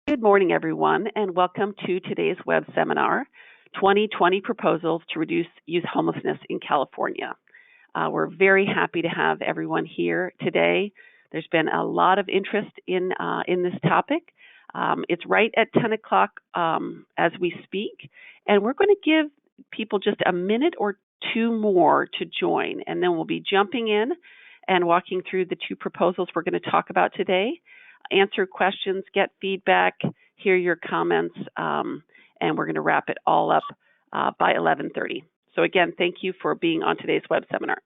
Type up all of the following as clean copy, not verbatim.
Good morning, everyone, and welcome to today's web seminar, 2020 Proposals to Reduce Youth Homelessness in California. We're very happy to have everyone here today. There's been a lot of interest in this topic. It's right at 10 o'clock as we speak, and we're going to give people just a minute or two more to join, and then we'll be jumping in and walking through the two proposals we're going to talk about today. Answer questions, get feedback, hear your comments, and we're going to wrap it all up by 11:30. So again, thank you for being on today's web seminar.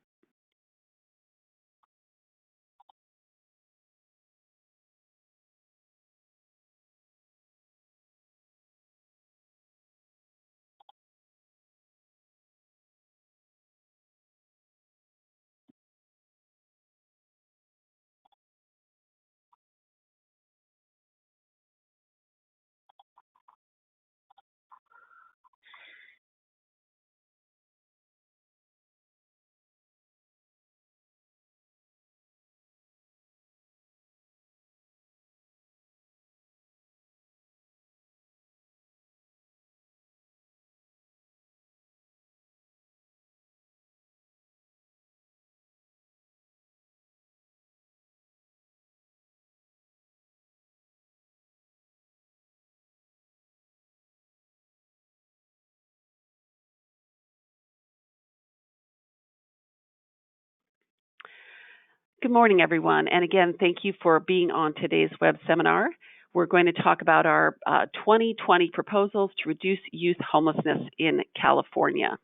Good morning, everyone. And again, thank you for being on today's web seminar. We're going to talk about our 2020 proposals to reduce youth homelessness in California.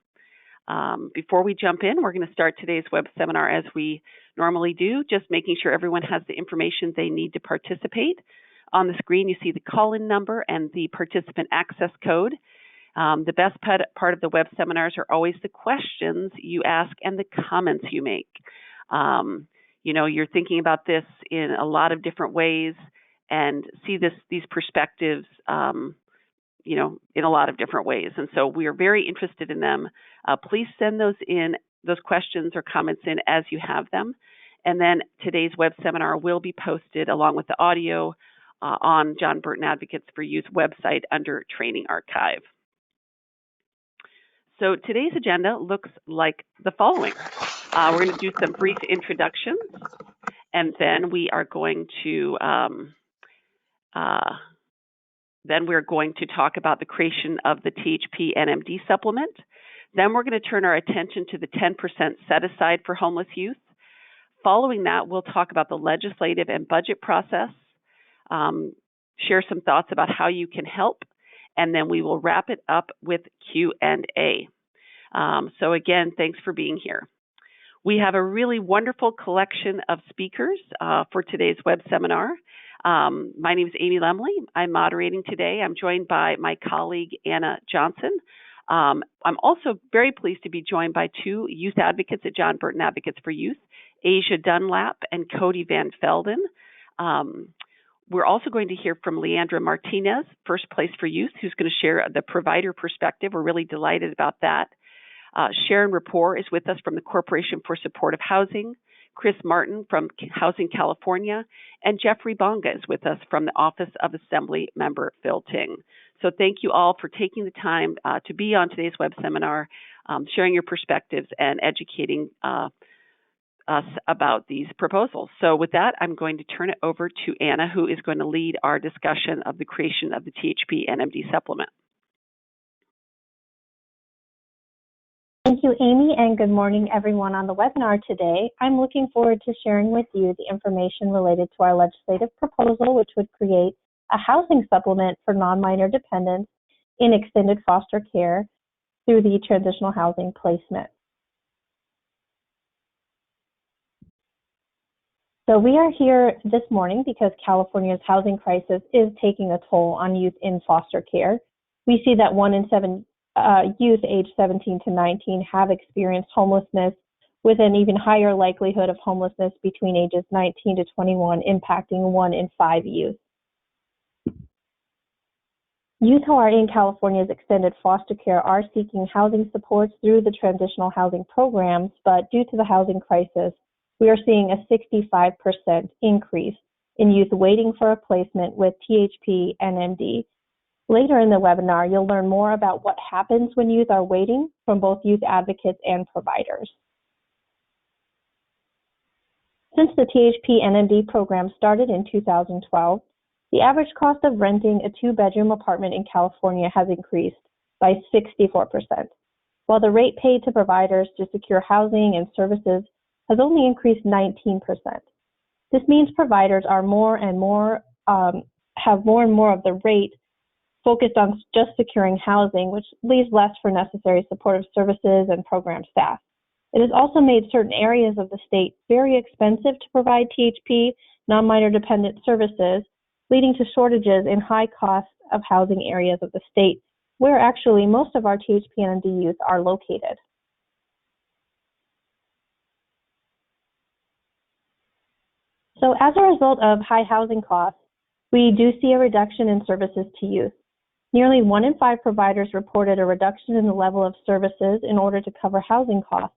Before we jump in, we're going to start today's web seminar as we normally do, just making sure everyone has the information they need to participate. On the screen, you see the call-in number and the participant access code. The best part of the web seminars are always the questions you ask and the comments you make. You're thinking about this in a lot of different ways and see these perspectives, in a lot of different ways. And so we are very interested in them. Please send those questions or comments in as you have them. And then today's web seminar will be posted along with the audio on John Burton Advocates for Youth website under Training Archive. So today's agenda looks like the following. We're going to do some brief introductions, and then we are going to talk about the creation of the THP-NMD supplement. Then we're going to turn our attention to the 10% set aside for homeless youth. Following that, we'll talk about the legislative and budget process, share some thoughts about how you can help, and then we will wrap it up with Q&A. So again, thanks for being here. We have a really wonderful collection of speakers for today's web seminar. My name is Amy Lemley. I'm moderating today. I'm joined by my colleague, Anna Johnson. I'm also very pleased to be joined by two youth advocates at John Burton Advocates for Youth, Asia Dunlap and Cody Van Velden. We're also going to hear from Leandra Martinez, First Place for Youth, who's going to share the provider perspective. We're really delighted about that. Sharon Rapport is with us from the Corporation for Supportive Housing, Chris Martin from Housing California, and Jeffrey Bonga is with us from the Office of Assembly Member Phil Ting. So thank you all for taking the time to be on today's web seminar, sharing your perspectives and educating us about these proposals. So with that, I'm going to turn it over to Anna, who is going to lead our discussion of the creation of the THP-NMD supplement. Thank you, Amy, and good morning, everyone on the webinar today. I'm looking forward to sharing with you the information related to our legislative proposal, which would create a housing supplement for non-minor dependents in extended foster care through the transitional housing placement. So we are here this morning because California's housing crisis is taking a toll on youth in foster care. We see that 1 in 7 youth aged 17 to 19 have experienced homelessness, with an even higher likelihood of homelessness between ages 19 to 21, impacting 1 in 5 youth. Youth who are in California's extended foster care are seeking housing supports through the transitional housing programs, but due to the housing crisis, we are seeing a 65% increase in youth waiting for a placement with THP-NMD. Later in the webinar, you'll learn more about what happens when youth are waiting from both youth advocates and providers. Since the THP-NMD program started in 2012, the average cost of renting a two-bedroom apartment in California has increased by 64%, while the rate paid to providers to secure housing and services has only increased 19%. This means providers are have more and more of the rate focused on just securing housing, which leaves less for necessary supportive services and program staff. It has also made certain areas of the state very expensive to provide THP, non-minor dependent services, leading to shortages in high cost of housing areas of the state, where actually most of our THP-NMD youth are located. So as a result of high housing costs, we do see a reduction in services to youth. Nearly 1 in 5 providers reported a reduction in the level of services in order to cover housing costs.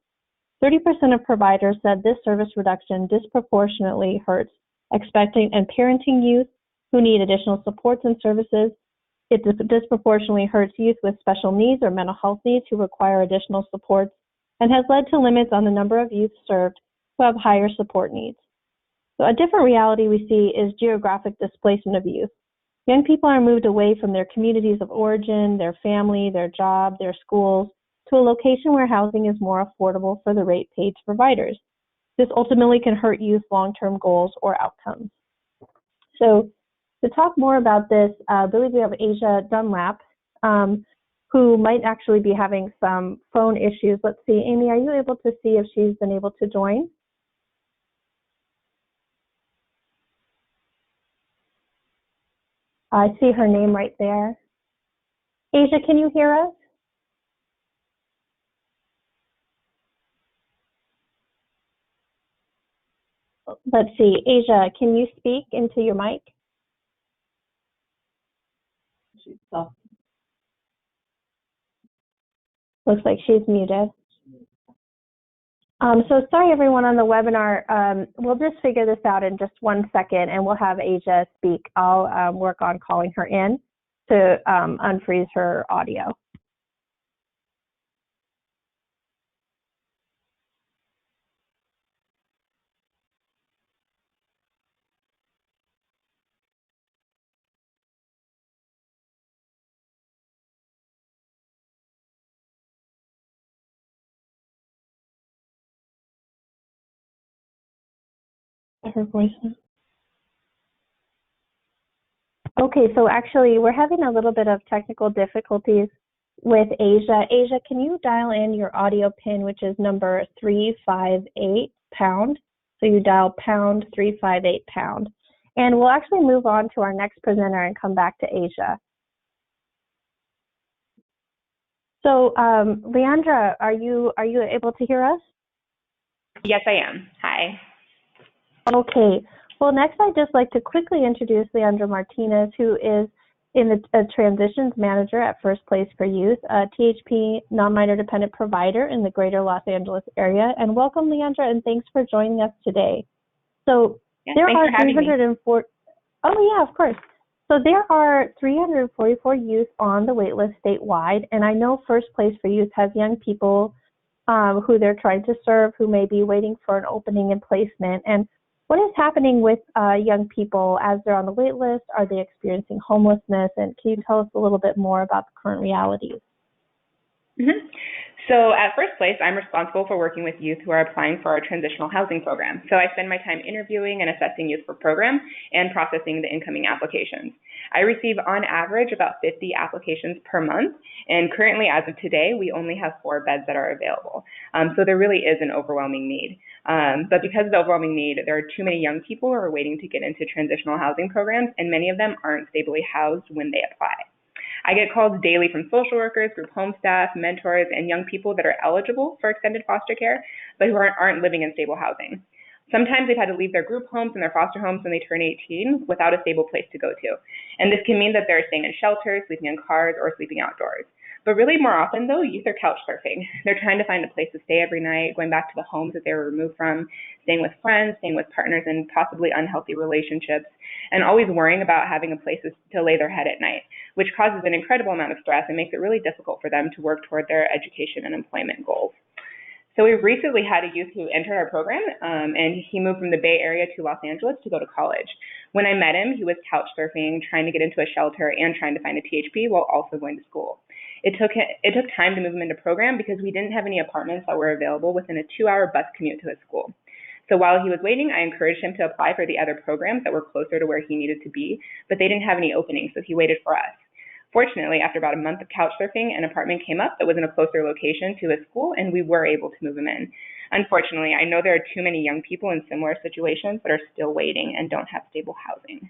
30% of providers said this service reduction disproportionately hurts expecting and parenting youth who need additional supports and services. It disproportionately hurts youth with special needs or mental health needs who require additional supports, and has led to limits on the number of youth served who have higher support needs. So a different reality we see is geographic displacement of youth. Young people are moved away from their communities of origin, their family, their job, their schools, to a location where housing is more affordable for the rate paid to providers. This ultimately can hurt youth long-term goals or outcomes. So to talk more about this, I believe we have Asia Dunlap, who might actually be having some phone issues. Let's see, Amy, are you able to see if she's been able to join? I see her name right there. Asia, can you hear us? Let's see, Asia, can you speak into your mic? Looks like she's muted. So sorry everyone on the webinar, we'll just figure this out in just 1 second and we'll have Asia speak. I'll work on calling her in to unfreeze her audio. Her voice. Okay, so actually we're having a little bit of technical difficulties with Asia. Asia, can you dial in your audio pin, which is number 358#? So you dial #358#. And we'll actually move on to our next presenter and come back to Asia. So Leandra, are you able to hear us? Yes, I am. Hi. Okay. Well, next I'd just like to quickly introduce Leandra Martinez, who is a transitions manager at First Place for Youth, a THP non-minor dependent provider in the greater Los Angeles area. And welcome, Leandra, and thanks for joining us today. So there are 304. Oh yeah, of course. So there are 344 youth on the waitlist statewide, and I know First Place for Youth has young people who they're trying to serve who may be waiting for an opening and placement. And what is happening with young people as they're on the wait list? Are they experiencing homelessness? And can you tell us a little bit more about the current realities? Mm-hmm. So at First Place, I'm responsible for working with youth who are applying for our transitional housing program. So I spend my time interviewing and assessing youth for program and processing the incoming applications. I receive on average about 50 applications per month, and currently as of today, we only have 4 beds that are available. So there really is an overwhelming need. But because of the overwhelming need, there are too many young people who are waiting to get into transitional housing programs, and many of them aren't stably housed when they apply. I get calls daily from social workers, group home staff, mentors, and young people that are eligible for extended foster care, but who aren't living in stable housing. Sometimes they've had to leave their group homes and their foster homes when they turn 18 without a stable place to go to. And this can mean that they're staying in shelters, sleeping in cars, or sleeping outdoors. But really more often though, youth are couch surfing. They're trying to find a place to stay every night, going back to the homes that they were removed from, staying with friends, staying with partners in possibly unhealthy relationships, and always worrying about having a place to lay their head at night, which causes an incredible amount of stress and makes it really difficult for them to work toward their education and employment goals. So we recently had a youth who entered our program, and he moved from the Bay Area to Los Angeles to go to college. When I met him, he was couch surfing, trying to get into a shelter, and trying to find a THP while also going to school. It took time to move him into program because we didn't have any apartments that were available within a 2-hour bus commute to his school. So while he was waiting, I encouraged him to apply for the other programs that were closer to where he needed to be, but they didn't have any openings, so he waited for us. Fortunately, after about a month of couch surfing, an apartment came up that was in a closer location to his school, and we were able to move him in. Unfortunately, I know there are too many young people in similar situations that are still waiting and don't have stable housing.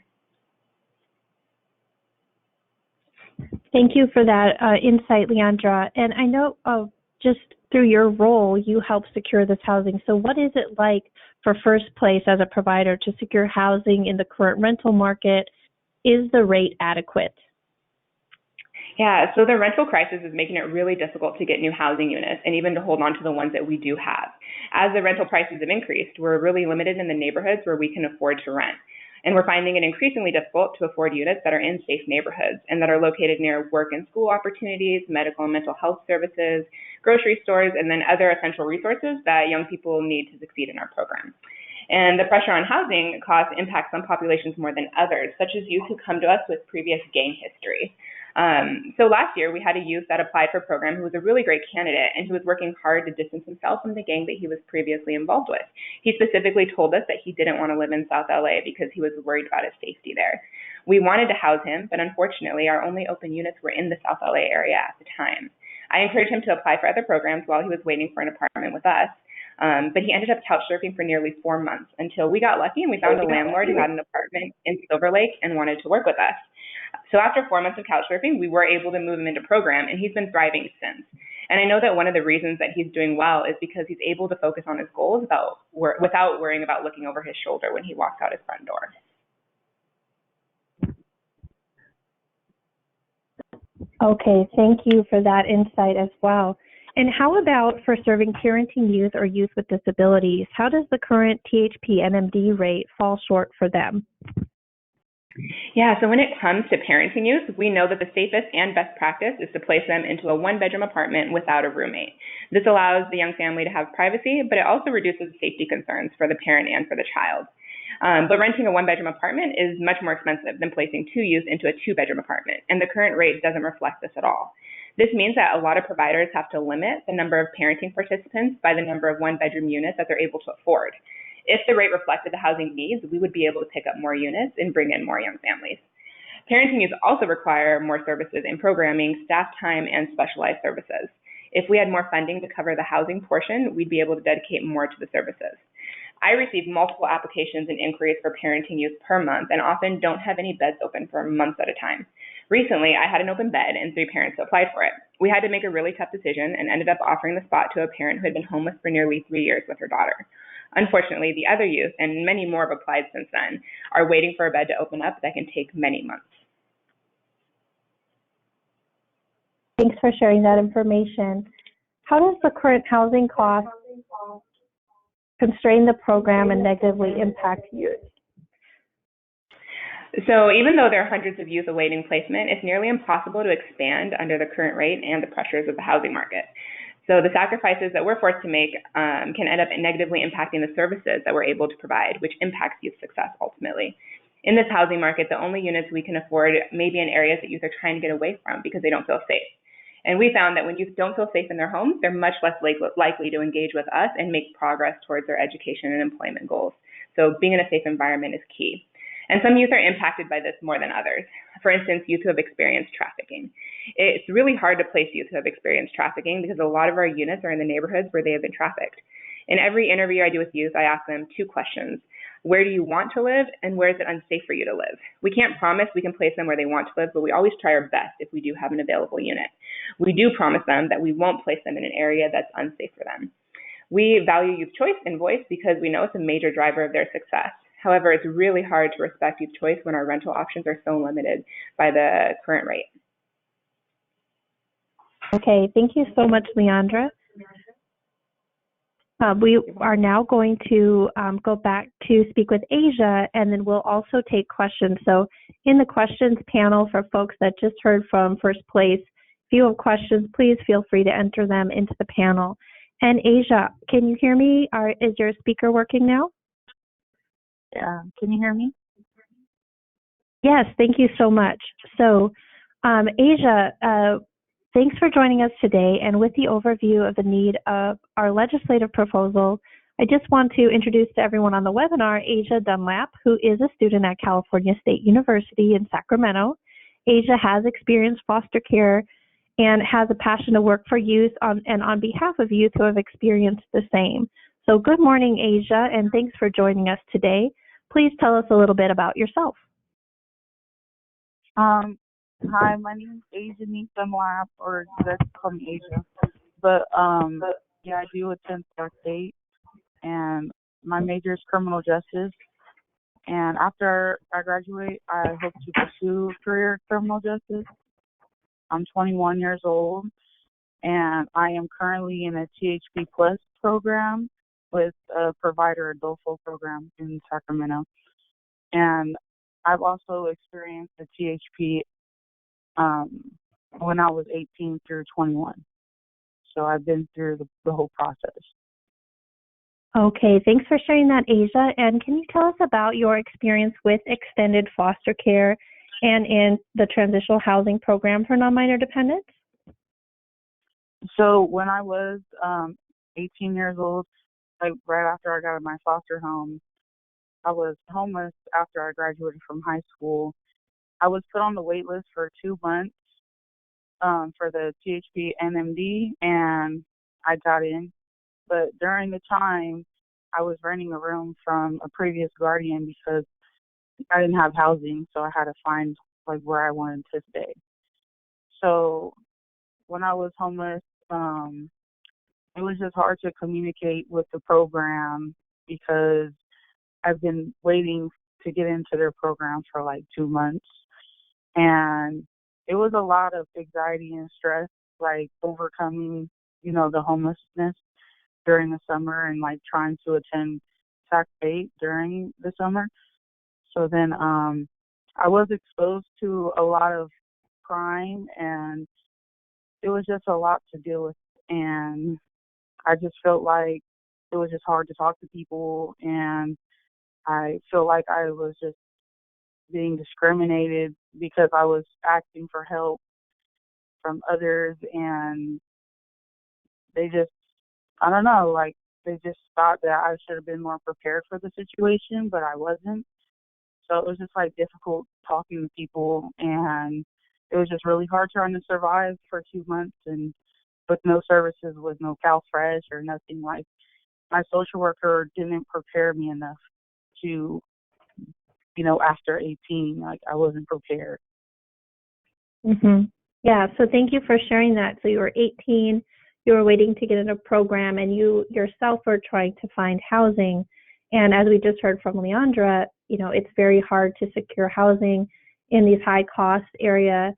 Thank you for that insight, Leandra. And I know just through your role, you help secure this housing. So what is it like for First Place as a provider to secure housing in the current rental market? Is the rate adequate? Yeah, so the rental crisis is making it really difficult to get new housing units and even to hold on to the ones that we do have. As the rental prices have increased, we're really limited in the neighborhoods where we can afford to rent. And we're finding it increasingly difficult to afford units that are in safe neighborhoods and that are located near work and school opportunities, medical and mental health services, grocery stores, and then other essential resources that young people need to succeed in our program. And the pressure on housing costs impacts some populations more than others, such as youth who come to us with previous gang history. So last year, we had a youth that applied for a program who was a really great candidate and who was working hard to distance himself from the gang that he was previously involved with. He specifically told us that he didn't want to live in South LA because he was worried about his safety there. We wanted to house him, but unfortunately, our only open units were in the South LA area at the time. I encouraged him to apply for other programs while he was waiting for an apartment with us. But he ended up couch surfing for nearly 4 months until we got lucky and we found a landlord who had an apartment in Silver Lake and wanted to work with us. So after 4 months of couch surfing, we were able to move him into program, and he's been thriving since. And I know that one of the reasons that he's doing well is because he's able to focus on his goals without worrying about looking over his shoulder when he walks out his front door. Okay, thank you for that insight as well. And how about for serving parenting youth or youth with disabilities? How does the current THP-NMD rate fall short for them? Yeah, so when it comes to parenting youth, we know that the safest and best practice is to place them into a one-bedroom apartment without a roommate. This allows the young family to have privacy, but it also reduces safety concerns for the parent and for the child. But renting a one-bedroom apartment is much more expensive than placing 2 youth into a 2-bedroom apartment, and the current rate doesn't reflect this at all. This means that a lot of providers have to limit the number of parenting participants by the number of one-bedroom units that they're able to afford. If the rate reflected the housing needs, we would be able to pick up more units and bring in more young families. Parenting youth also require more services in programming, staff time, and specialized services. If we had more funding to cover the housing portion, we'd be able to dedicate more to the services. I receive multiple applications and inquiries for parenting youth per month and often don't have any beds open for months at a time. Recently, I had an open bed and 3 parents applied for it. We had to make a really tough decision and ended up offering the spot to a parent who had been homeless for nearly 3 years with her daughter. Unfortunately, the other youth, and many more have applied since then, are waiting for a bed to open up that can take many months. Thanks for sharing that information. How does the current housing cost constrain the program and negatively impact youth? So even though there are hundreds of youth awaiting placement, it's nearly impossible to expand under the current rate and the pressures of the housing market. So the sacrifices that we're forced to make can end up negatively impacting the services that we're able to provide, which impacts youth success ultimately. In this housing market, the only units we can afford may be in areas that youth are trying to get away from because they don't feel safe. And we found that when youth don't feel safe in their homes, they're much less likely to engage with us and make progress towards their education and employment goals. So being in a safe environment is key. And some youth are impacted by this more than others. For instance, youth who have experienced trafficking. It's really hard to place youth who have experienced trafficking because a lot of our units are in the neighborhoods where they have been trafficked. In every interview I do with youth, I ask them 2 questions. Where do you want to live, and where is it unsafe for you to live? We can't promise we can place them where they want to live, but we always try our best if we do have an available unit. We do promise them that we won't place them in an area that's unsafe for them. We value youth choice and voice because we know it's a major driver of their success. However, it's really hard to respect youth choice when our rental options are so limited by the current rate. Okay, thank you so much, Leandra. We are now going to go back to speak with Asia, and then we'll also take questions. So in the questions panel for folks that just heard from first place, if you have questions, please feel free to enter them into the panel. And Asia, can you hear me? Is your speaker working now? Yeah, can you hear me? Yes, thank you so much. So Asia, thanks for joining us today. And with the overview of the need of our legislative proposal, I just want to introduce to everyone on the webinar, Asia Dunlap, who is a student at California State University in Sacramento. Asia has experienced foster care and has a passion to work for youth and on behalf of youth who have experienced the same. So good morning, Asia, and thanks for joining us today. Please tell us a little bit about yourself. Hi, my name is Asia Dunlap, or just call me Asia. But yeah, I do attend South State, and my major is criminal justice. And after I graduate, I hope to pursue a career in criminal justice. I'm 21 years old, and I am currently in a THP Plus program with a provider adult program in Sacramento. And I've also experienced the THP when I was 18 through 21. So I've been through the whole process. Okay, thanks for sharing that, Asia. And can you tell us about your experience with extended foster care and in the transitional housing program for non-minor dependents? So when I was 18 years old, like right after I got out of my foster home, I was homeless after I graduated from high school. I was put on the wait list for 2 months for the THP-NMD, and I got in. But during the time, I was renting a room from a previous guardian because I didn't have housing, so I had to find like where I wanted to stay. So when I was homeless, it was just hard to communicate with the program because I've been waiting to get into their program for like 2 months. And it was a lot of anxiety and stress, like overcoming, the homelessness during the summer and like trying to attend Sac State during the summer. So then I was exposed to a lot of crime, and it was just a lot to deal with. And I just felt like it was just hard to talk to people, and I feel like I was just being discriminated because I was asking for help from others, and they just, I don't know, like they just thought that I should have been more prepared for the situation, but I wasn't. So it was just like difficult talking to people, and it was just really hard trying to survive for 2 months and with no services, with no CalFresh or nothing. Like my social worker didn't prepare me enough to, after 18, like I wasn't prepared. Yeah, so thank you for sharing that. So you were 18, you were waiting to get in a program, and you yourself were trying to find housing. And as we just heard from Leandra, it's very hard to secure housing in these high cost areas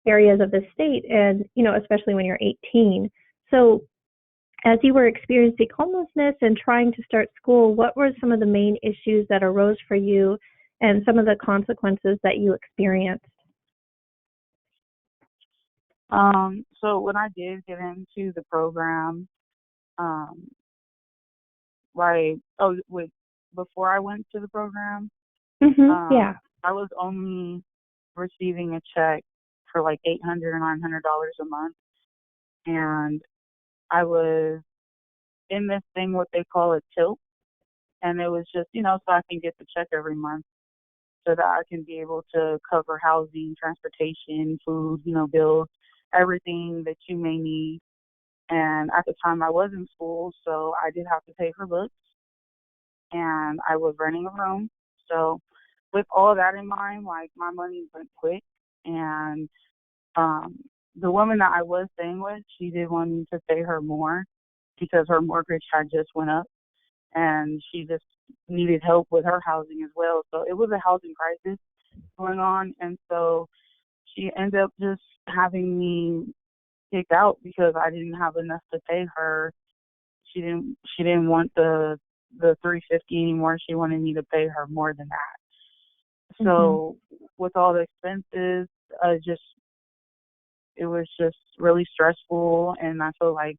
of the state, and, especially when you're 18. So as you were experiencing homelessness and trying to start school, what were some of the main issues that arose for you and some of the consequences that you experienced? So when I did get into the program, before I went to the program, Yeah. I was only receiving a check for like $800 or $900 a month, and I was in this thing what they call a tilt, and it was just so I can get the check every month so that I can be able to cover housing, transportation, food, bills, everything that you may need. And at the time I was in school, so I did have to pay for books, and I was renting a room. So with all that in mind, like my money went quick, and the woman that I was staying with, she did want me to pay her more because her mortgage had just went up, and she just needed help with her housing as well. So it was a housing crisis going on, and so she ended up just having me kicked out because I didn't have enough to pay her. She didn't want the $350 anymore. She wanted me to pay her more than that. So with all the expenses, it was just really stressful, and I feel like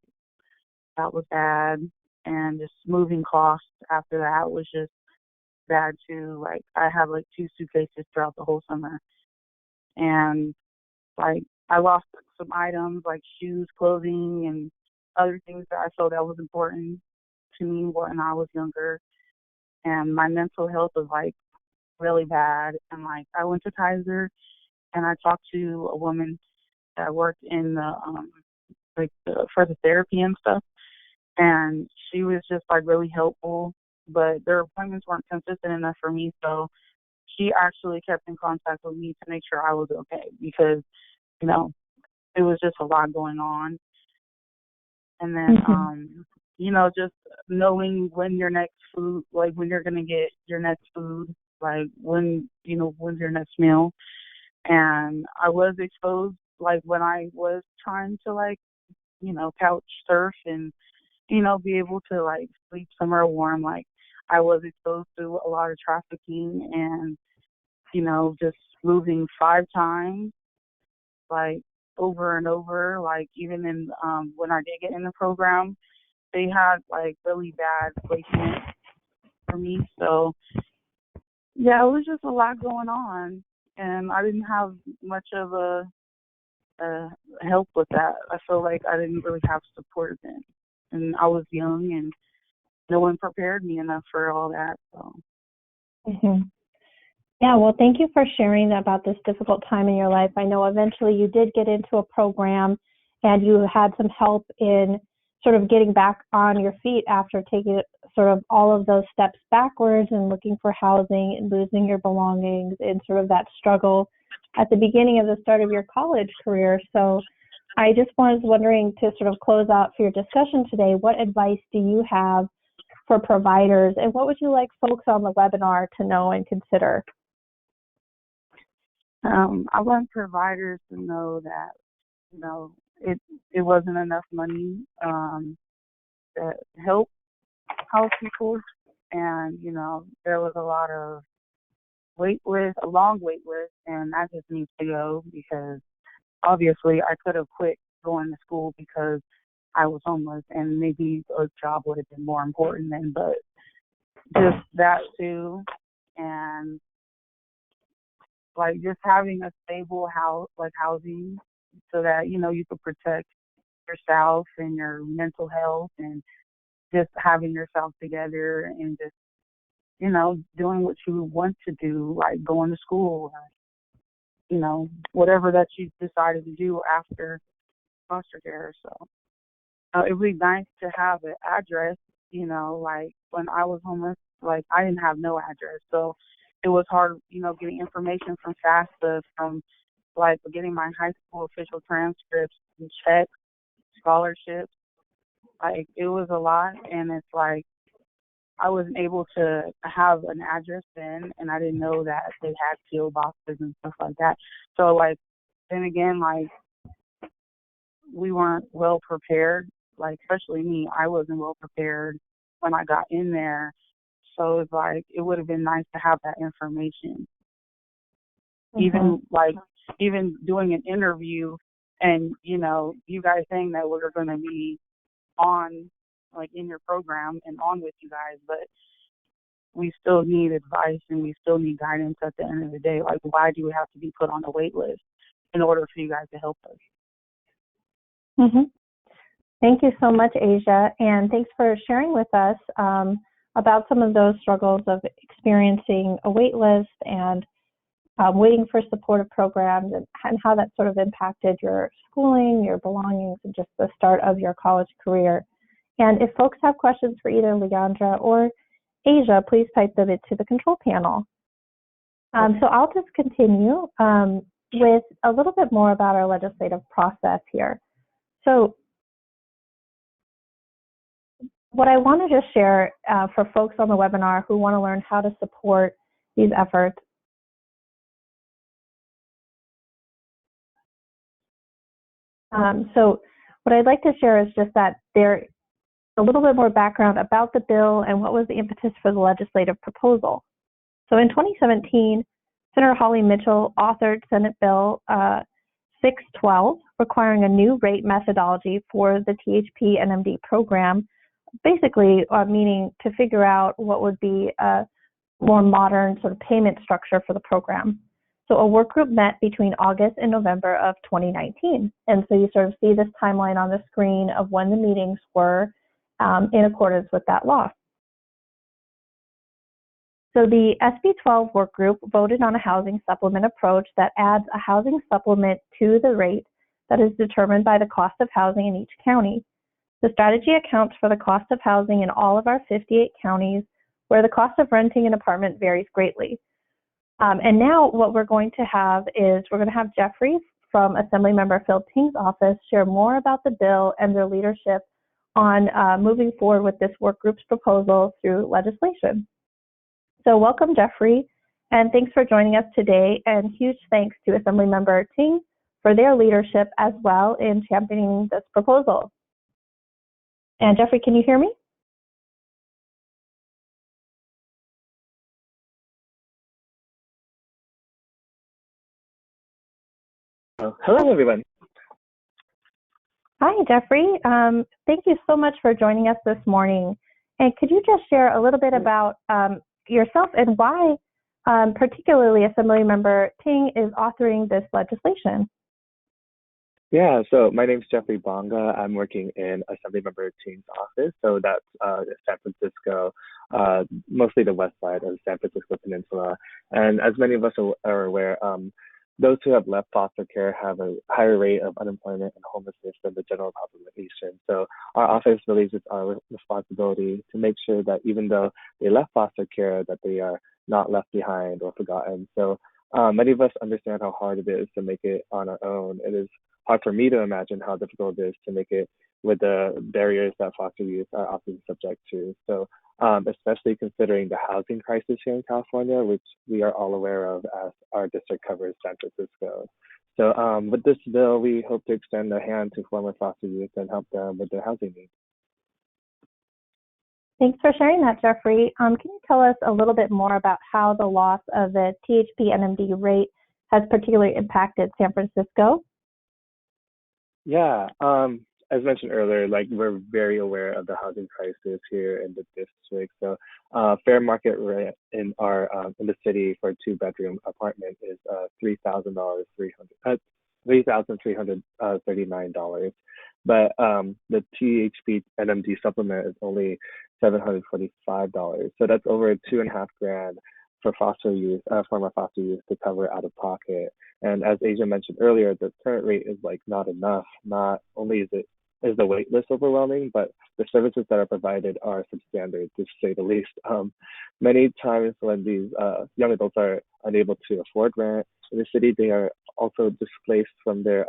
that was bad. And just moving costs after that was just bad too. Like I had like 2 suitcases throughout the whole summer, and like I lost some items like shoes, clothing, and other things that I felt that was important to me when I was younger. And my mental health was like really bad. And like I went to Kaiser and I talked to a woman that worked in for the therapy and stuff, and she was just like really helpful. But their appointments weren't consistent enough for me, so she actually kept in contact with me to make sure I was okay because it was just a lot going on. And then just knowing when your next food, like when you're gonna get your next food, like when's your next meal. And I was exposed like when I was trying to couch surf and be able to like sleep somewhere warm. Like I was exposed to a lot of trafficking and just moving 5 times, like over and over. Like even in when I did get in the program, they had like really bad placement for me. So yeah, it was just a lot going on, and I didn't have much of a help with that. I feel like I didn't really have support then, and I was young, and no one prepared me enough for all that. So. Yeah, well, thank you for sharing about this difficult time in your life. I know eventually you did get into a program and you had some help in sort of getting back on your feet after taking sort of all of those steps backwards and looking for housing and losing your belongings and sort of that struggle at the beginning of the start of your college career. So I just was wondering, to sort of close out for your discussion today, what advice do you have for providers, and what would you like folks on the webinar to know and consider? I want providers to know that, it wasn't enough money to help house people, and, there was a lot of a long wait list, and that just needs to go because obviously I could have quit going to school because I was homeless, and maybe a job would have been more important then, but just that too. And like just having a stable housing so that, you could protect yourself and your mental health, and just having yourself together and just, doing what you want to do, like going to school, or, whatever that you decided to do after foster care. So it would be nice to have an address, like when I was homeless, like I didn't have no address. So it was hard, getting information from FAFSA, from like getting my high school official transcripts and checks, scholarships. Like it was a lot, and it's like I wasn't able to have an address then, and I didn't know that they had PO boxes and stuff like that. So like then again, like we weren't well prepared. Like especially me, I wasn't well prepared when I got in there. So it's like it would have been nice to have that information. Even doing an interview, and you guys saying that we're going to be on like in your program and on with you guys, but we still need advice and we still need guidance at the end of the day. Like, why do we have to be put on a wait list in order for you guys to help us? Thank you so much, Asia, and thanks for sharing with us about some of those struggles of experiencing a wait list and waiting for supportive programs, and how that sort of impacted your schooling, your belongings, and just the start of your college career. And if folks have questions for either Leandra or Asia, please type them into the control panel. So I'll just continue with a little bit more about our legislative process here. So what I want to just share for folks on the webinar who want to learn how to support these efforts So what I'd like to share is just that there a little bit more background about the bill and what was the impetus for the legislative proposal. So in 2017, Senator Holly Mitchell authored Senate Bill 612, requiring a new rate methodology for the THP-NMD program, basically meaning to figure out what would be a more modern sort of payment structure for the program. So a work group met between August and November of 2019. And so you sort of see this timeline on the screen of when the meetings were in accordance with that law. So the SB 12 work group voted on a housing supplement approach that adds a housing supplement to the rate that is determined by the cost of housing in each county. The strategy accounts for the cost of housing in all of our 58 counties, where the cost of renting an apartment varies greatly. And now what we're going to have is we're going to have Jeffrey from Assemblymember Phil Ting's office share more about the bill and their leadership on moving forward with this work group's proposal through legislation. So welcome, Jeffrey, and thanks for joining us today, and huge thanks to Assemblymember Ting for their leadership as well in championing this proposal. And Jeffrey, can you hear me? Hello, everyone. Hi, Jeffrey. Thank you so much for joining us this morning. And could you just share a little bit about yourself and why particularly Assemblymember Ting is authoring this legislation? Yeah, so my name's Jeffrey Bonga. I'm working in Assemblymember Ting's office. So that's San Francisco, mostly the west side of the San Francisco Peninsula. And as many of us are aware, those who have left foster care have a higher rate of unemployment and homelessness than the general population. So our office believes it's our responsibility to make sure that even though they left foster care, that they are not left behind or forgotten. So many of us understand how hard it is to make it on our own. It is hard for me to imagine how difficult it is to make it with the barriers that foster youth are often subject to. So especially considering the housing crisis here in California, which we are all aware of as our district covers San Francisco. So with this bill, we hope to extend a hand to former foster youth and help them with their housing needs. Thanks for sharing that, Jeffrey. Can you tell us a little bit more about how the loss of the THP-NMD rate has particularly impacted San Francisco? Yeah, as mentioned earlier, like we're very aware of the housing crisis here in the district. So fair market rent in our in the city for a 2-bedroom apartment is $3,339. But the THP-NMD supplement is only $745. So that's over $2,500 for foster youth, former foster youth to cover out of pocket. And as Asia mentioned earlier, the current rate is like not enough. Not only is the wait list overwhelming, but the services that are provided are substandard, to say the least. Many times when these young adults are unable to afford rent in the city, they are also displaced from their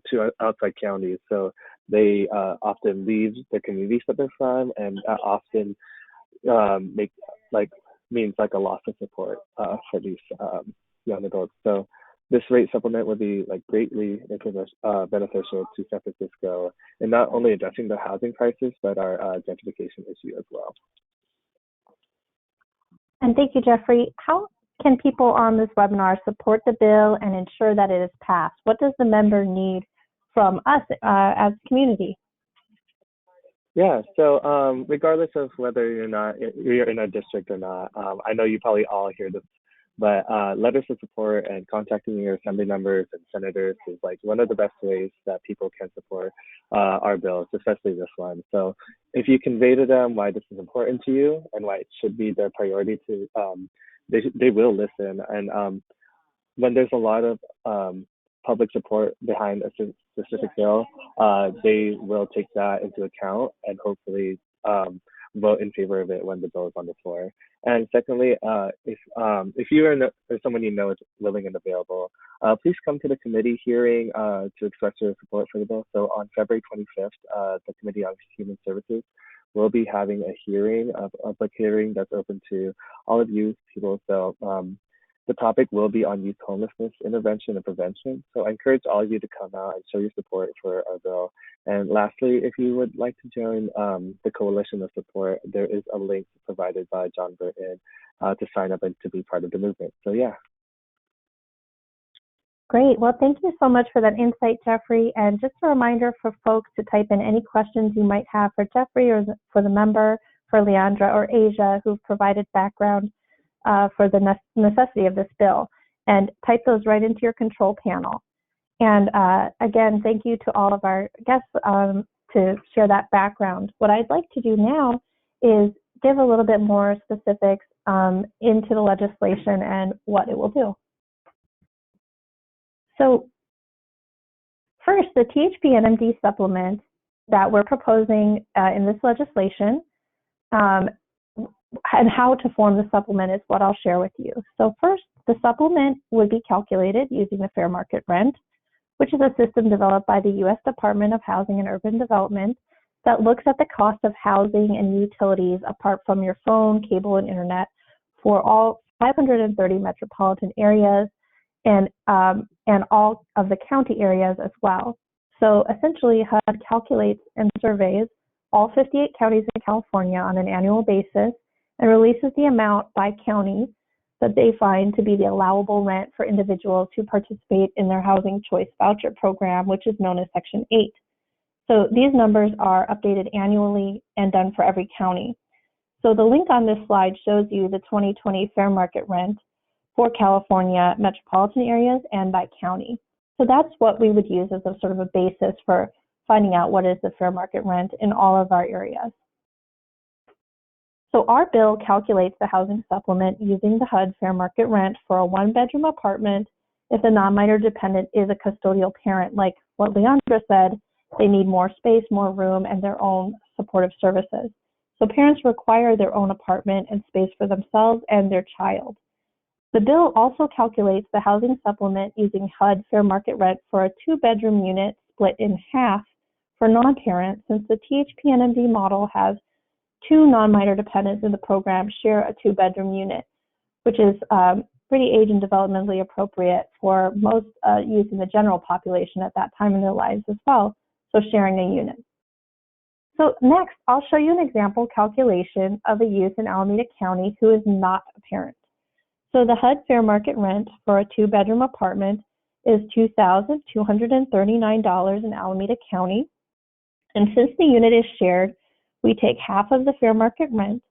to outside counties. So they often leave the communities that they're from, and often means like a loss of support for these young adults. So this rate supplement would be like greatly beneficial to San Francisco in not only addressing the housing crisis, but our gentrification issue as well. And thank you, Jeffrey. How can people on this webinar support the bill and ensure that it is passed? What does the member need from us as a community? Yeah, so regardless of whether you're in our district or not, I know you probably all hear this, but letters of support and contacting your assembly members and senators is like one of the best ways that people can support our bills, especially this one. So if you convey to them why this is important to you and why it should be their priority to, they will listen. And when there's a lot of public support behind a specific bill, they will take that into account and hopefully vote in favor of it when the bill is on the floor. And secondly, if you are if someone you know is willing and available, please come to the committee hearing to express your support for the bill. So on February 25th, the Committee on Human Services will be having a hearing, a public hearing that's open to all of you people. So The topic will be on youth homelessness intervention and prevention. So I encourage all of you to come out and show your support for our bill. And lastly, if you would like to join the coalition of support, there is a link provided by John Burton to sign up and to be part of the movement. So yeah. Great. Well, thank you so much for that insight, Jeffrey. And just a reminder for folks to type in any questions you might have for Jeffrey or for the member, for Leandra or Asia, who've provided background for the necessity of this bill, and type those right into your control panel. And again, thank you to all of our guests to share that background. What I'd like to do now is give a little bit more specifics into the legislation and what it will do. So first, the THP-NMD supplement that we're proposing in this legislation and how to form the supplement is what I'll share with you. So first, the supplement would be calculated using the fair market rent, which is a system developed by the U.S. Department of Housing and Urban Development that looks at the cost of housing and utilities apart from your phone, cable, and internet for all 530 metropolitan areas and all of the county areas as well. So essentially, HUD calculates and surveys all 58 counties in California on an annual basis and releases the amount by county that they find to be the allowable rent for individuals who participate in their Housing Choice Voucher Program, which is known as Section 8. So these numbers are updated annually and done for every county. So the link on this slide shows you the 2020 fair market rent for California metropolitan areas and by county. So that's what we would use as a sort of a basis for finding out what is the fair market rent in all of our areas. So our bill calculates the housing supplement using the HUD fair market rent for a one-bedroom apartment if the non-minor dependent is a custodial parent. Like what Leandra said, they need more space, more room, and their own supportive services. So parents require their own apartment and space for themselves and their child. The bill also calculates the housing supplement using HUD fair market rent for a two-bedroom unit split in half for non-parents, since the THP-NMD model has two non-minor dependents in the program share a two-bedroom unit, which is pretty age and developmentally appropriate for most youth in the general population at that time in their lives as well, so sharing a unit. So next, I'll show you an example calculation of a youth in Alameda County who is not a parent. So the HUD fair market rent for a two-bedroom apartment is $2,239 in Alameda County. And since the unit is shared, we take half of the fair market rent,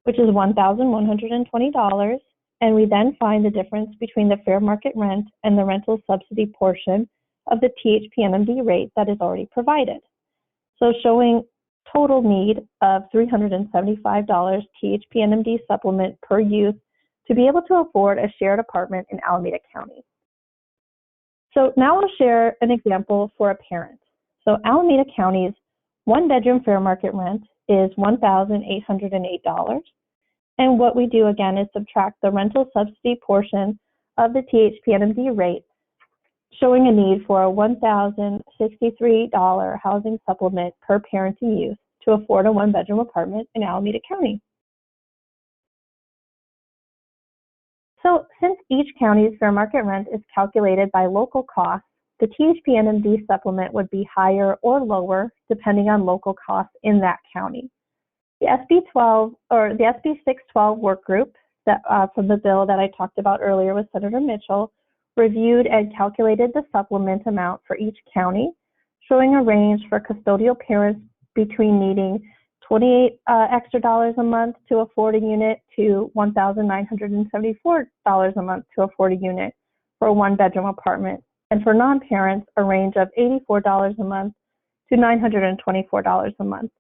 which is $1,120, and we then find the difference between the fair market rent and the rental subsidy portion of the THP-NMD rate that is already provided. So showing total need of $375 THP-NMD supplement per youth to be able to afford a shared apartment in Alameda County. So now I'll share an example for a parent. So Alameda County's one-bedroom fair market rent is $1,808. And what we do again is subtract the rental subsidy portion of the THP-NMD rate, showing a need for a $1,063 housing supplement per parent and youth to afford a one-bedroom apartment in Alameda County. So since each county's fair market rent is calculated by local costs, the THP-NMD supplement would be higher or lower depending on local costs in that county. The SB 612 work group that, from the bill that I talked about earlier with Senator Mitchell reviewed and calculated the supplement amount for each county, showing a range for custodial parents between needing $28 extra a month to afford a unit to $1,974 a month to afford a unit for a one-bedroom apartment. And for non-parents, a range of $84 a month to $924 a month.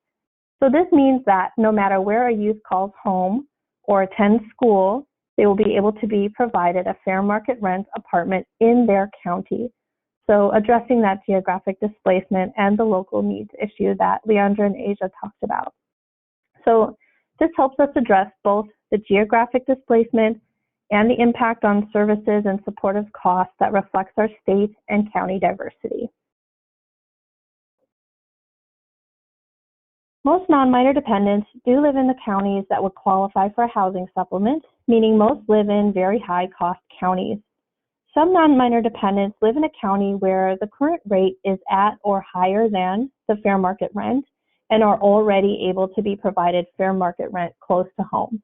So this means that no matter where a youth calls home or attends school, they will be able to be provided a fair market rent apartment in their county. So addressing that geographic displacement and the local needs issue that Leandra and Asia talked about. So this helps us address both the geographic displacement and the impact on services and supportive costs that reflects our state and county diversity. Most non-minor dependents do live in the counties that would qualify for a housing supplement, meaning most live in very high-cost counties. Some non-minor dependents live in a county where the current rate is at or higher than the fair market rent and are already able to be provided fair market rent close to home.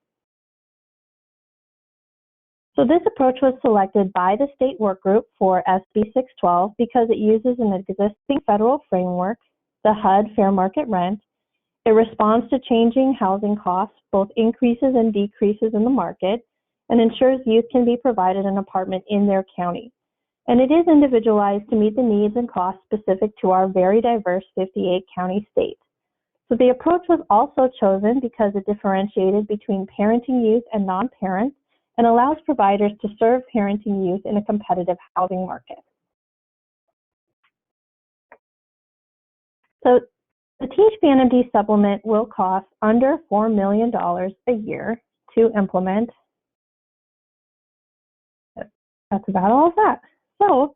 So this approach was selected by the state work group for SB 612 because it uses an existing federal framework, the HUD fair market rent. It responds to changing housing costs, both increases and decreases in the market, and ensures youth can be provided an apartment in their county. And it is individualized to meet the needs and costs specific to our very diverse 58 county state. So the approach was also chosen because it differentiated between parenting youth and non-parents and allows providers to serve parenting youth in a competitive housing market. So the THP-NMD supplement will cost under $4 million a year to implement. That's about all of that. So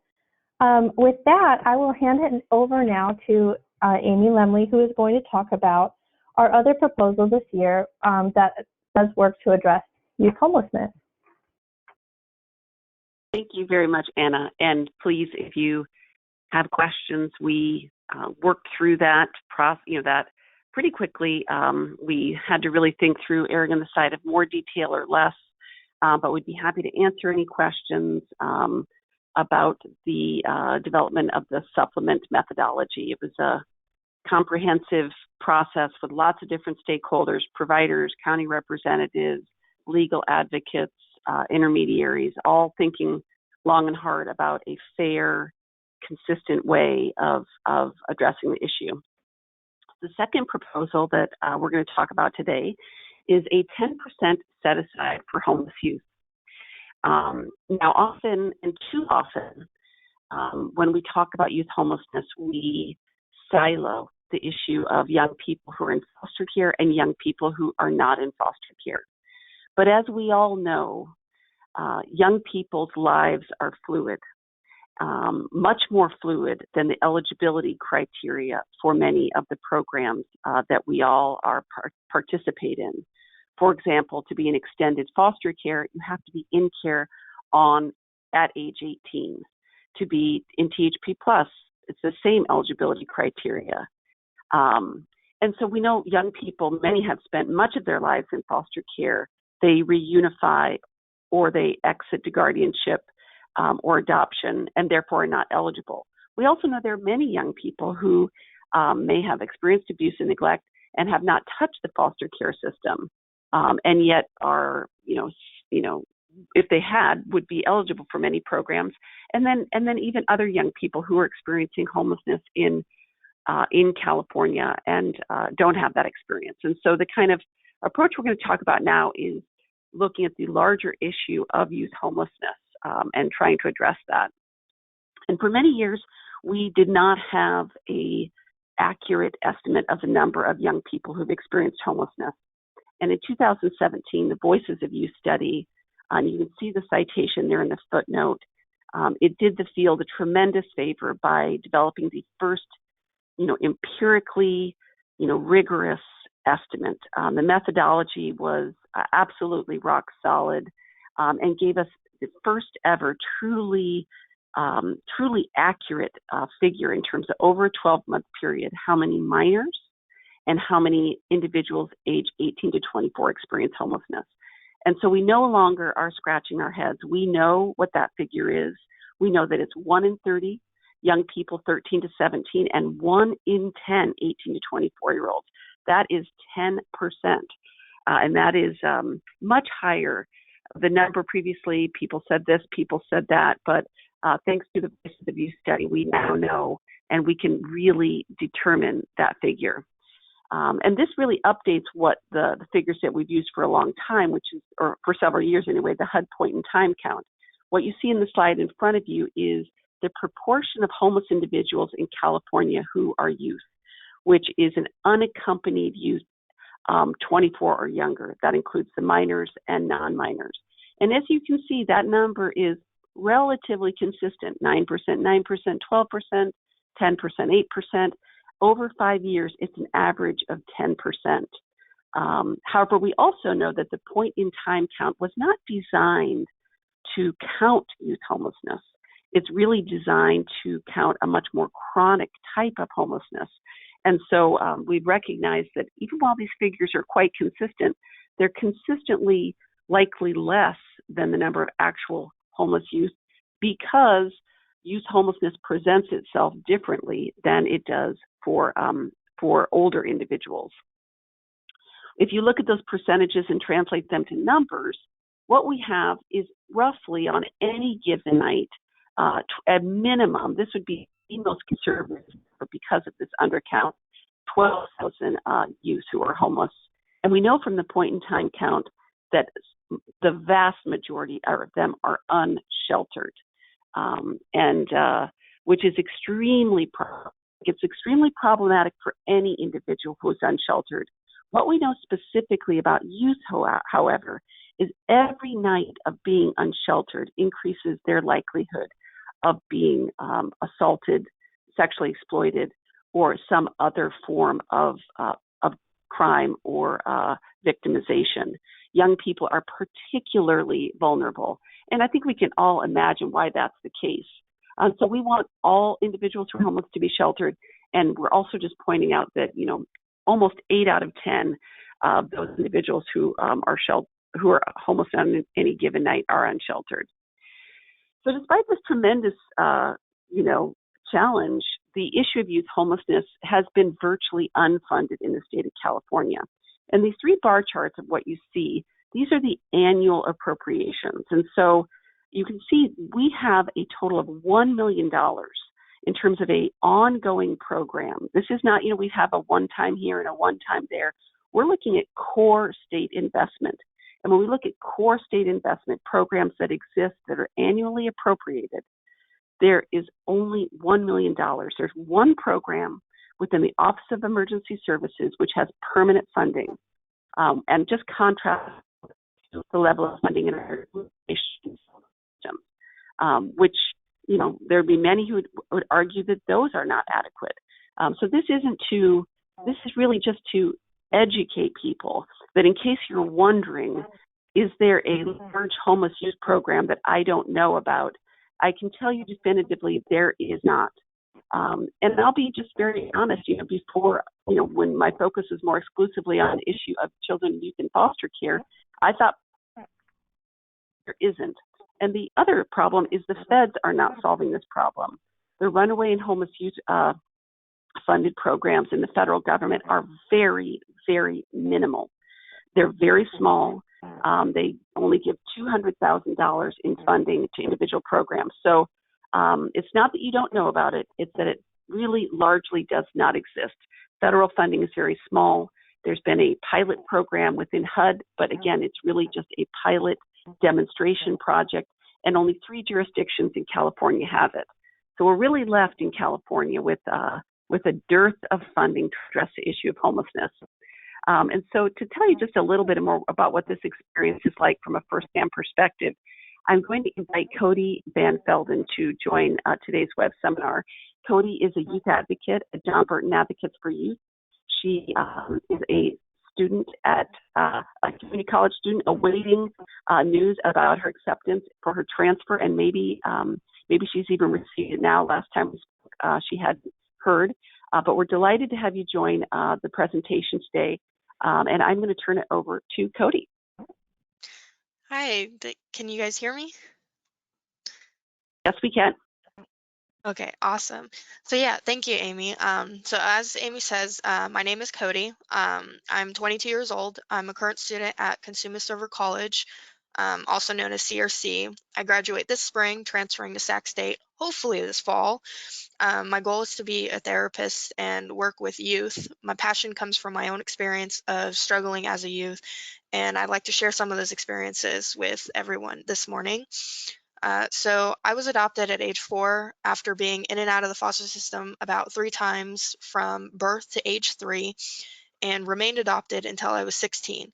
with that, I will hand it over now to Amy Lemley, who is going to talk about our other proposal this year that does work to address youth homelessness. Thank you very much, Anna. And please, if you have questions, we worked through that that pretty quickly. We had to really think through erring on the side of more detail or less, but we'd be happy to answer any questions about the development of the supplement methodology. It was a comprehensive process with lots of different stakeholders, providers, county representatives, legal advocates, intermediaries, all thinking long and hard about a fair, consistent way of addressing the issue. The second proposal that we're going to talk about today is a 10% set aside for homeless youth. Now, often and too often, when we talk about youth homelessness, we silo the issue of young people who are in foster care and young people who are not in foster care. But as we all know, young people's lives are fluid, much more fluid than the eligibility criteria for many of the programs that we all are participate in. For example, to be in extended foster care, you have to be in care at age 18. To be in THP+, it's the same eligibility criteria. And so we know young people, many have spent much of their lives in foster care. They reunify or they exit to guardianship or adoption and therefore are not eligible. We also know there are many young people who may have experienced abuse and neglect and have not touched the foster care system, and yet are, if they had, would be eligible for many programs. And then even other young people who are experiencing homelessness in California and don't have that experience. And so the kind of approach we're going to talk about now is looking at the larger issue of youth homelessness and trying to address that. And for many years, we did not have an accurate estimate of the number of young people who've experienced homelessness. And in 2017, the Voices of Youth study, and you can see the citation there in the footnote, it did the field a tremendous favor by developing the first, empirically, rigorous estimate. The methodology was absolutely rock solid and gave us the first ever truly accurate figure in terms of over a 12-month period, how many minors and how many individuals age 18 to 24 experience homelessness. And so we no longer are scratching our heads. We know what that figure is. We know that it's 1 in 30 young people 13 to 17 and 1 in 10 18 to 24-year-olds. That is 10%. And that is much higher. The number previously, people said this, people said that, but thanks to the Voices of Youth study, we now know, and we can really determine that figure. And this really updates what the figures that we've used for a long time, which is, or for several years anyway, the HUD point in time count. What you see in the slide in front of you is the proportion of homeless individuals in California who are youth, which is an unaccompanied youth 24 or younger. That includes the minors and non-minors. And as you can see, that number is relatively consistent, 9%, 9%, 12%, 10%, 8%. over 5 years, it's an average of 10%. However, we also know that the point in time count was not designed to count youth homelessness. It's really designed to count a much more chronic type of homelessness. And so we've recognized that even while these figures are quite consistent, they're consistently likely less than the number of actual homeless youth because youth homelessness presents itself differently than it does for older individuals. If you look at those percentages and translate them to numbers, what we have is roughly on any given night, at minimum, this would be the most conservative, but because of this undercount, 12,000 youth who are homeless. And we know from the point in time count that the vast majority of them are unsheltered, which is extremely problematic for any individual who is unsheltered. What we know specifically about youth, however, is every night of being unsheltered increases their likelihood of being assaulted, sexually exploited, or some other form of crime or victimization. Young people are particularly vulnerable, and I think we can all imagine why that's the case. So we want all individuals who are homeless to be sheltered, and we're also just pointing out that almost 8 out of 10 of those individuals who are homeless on any given night are unsheltered. So despite this tremendous, challenge, the issue of youth homelessness has been virtually unfunded in the state of California. And these 3 bar charts of what you see, these are the annual appropriations. And so you can see we have a total of $1 million in terms of an ongoing program. This is not, we have a one-time here and a one-time there. We're looking at core state investment. And when we look at core state investment programs that exist that are annually appropriated, there is only $1 million. There's one program within the Office of Emergency Services which has permanent funding, and just contrast the level of funding in our system, which there'd be many who would argue that those are not adequate. So this is really just to educate people that in case you're wondering, is there a large homeless youth program that I don't know about? I can tell you definitively there is not. And I'll be just very honest, before, when my focus was more exclusively on the issue of children and youth in foster care, I thought there isn't. And the other problem is the feds are not solving this problem. The runaway and homeless youth funded programs in the federal government are very, very minimal. They're very small. They only give $200,000 in funding to individual programs. So it's not that you don't know about it, it's that it really largely does not exist. Federal funding is very small. There's been a pilot program within HUD, but again, it's really just a pilot demonstration project, and only 3 jurisdictions in California have it. So we're really left in California with a dearth of funding to address the issue of homelessness. And so to tell you just a little bit more about what this experience is like from a firsthand perspective, I'm going to invite Cody Van Velden to join today's web seminar. Cody is a youth advocate at John Burton Advocates for Youth. She is a student at a community college student awaiting news about her acceptance for her transfer, and maybe she's even received it now. Last time we spoke, she hadn't heard. But we're delighted to have you join the presentation today. And I'm going to turn it over to Cody. Hi, can you guys hear me? Yes, we can. Okay, awesome. So yeah, thank you, Amy. So as Amy says, my name is Cody. I'm 22 years old. I'm a current student at Consumer Server College, also known as CRC. I graduate this spring, transferring to Sac State, hopefully this fall. My goal is to be a therapist and work with youth. My passion comes from my own experience of struggling as a youth, and I'd like to share some of those experiences with everyone this morning. So I was adopted at age 4 after being in and out of the foster system about 3 times from birth to age 3, and remained adopted until I was 16.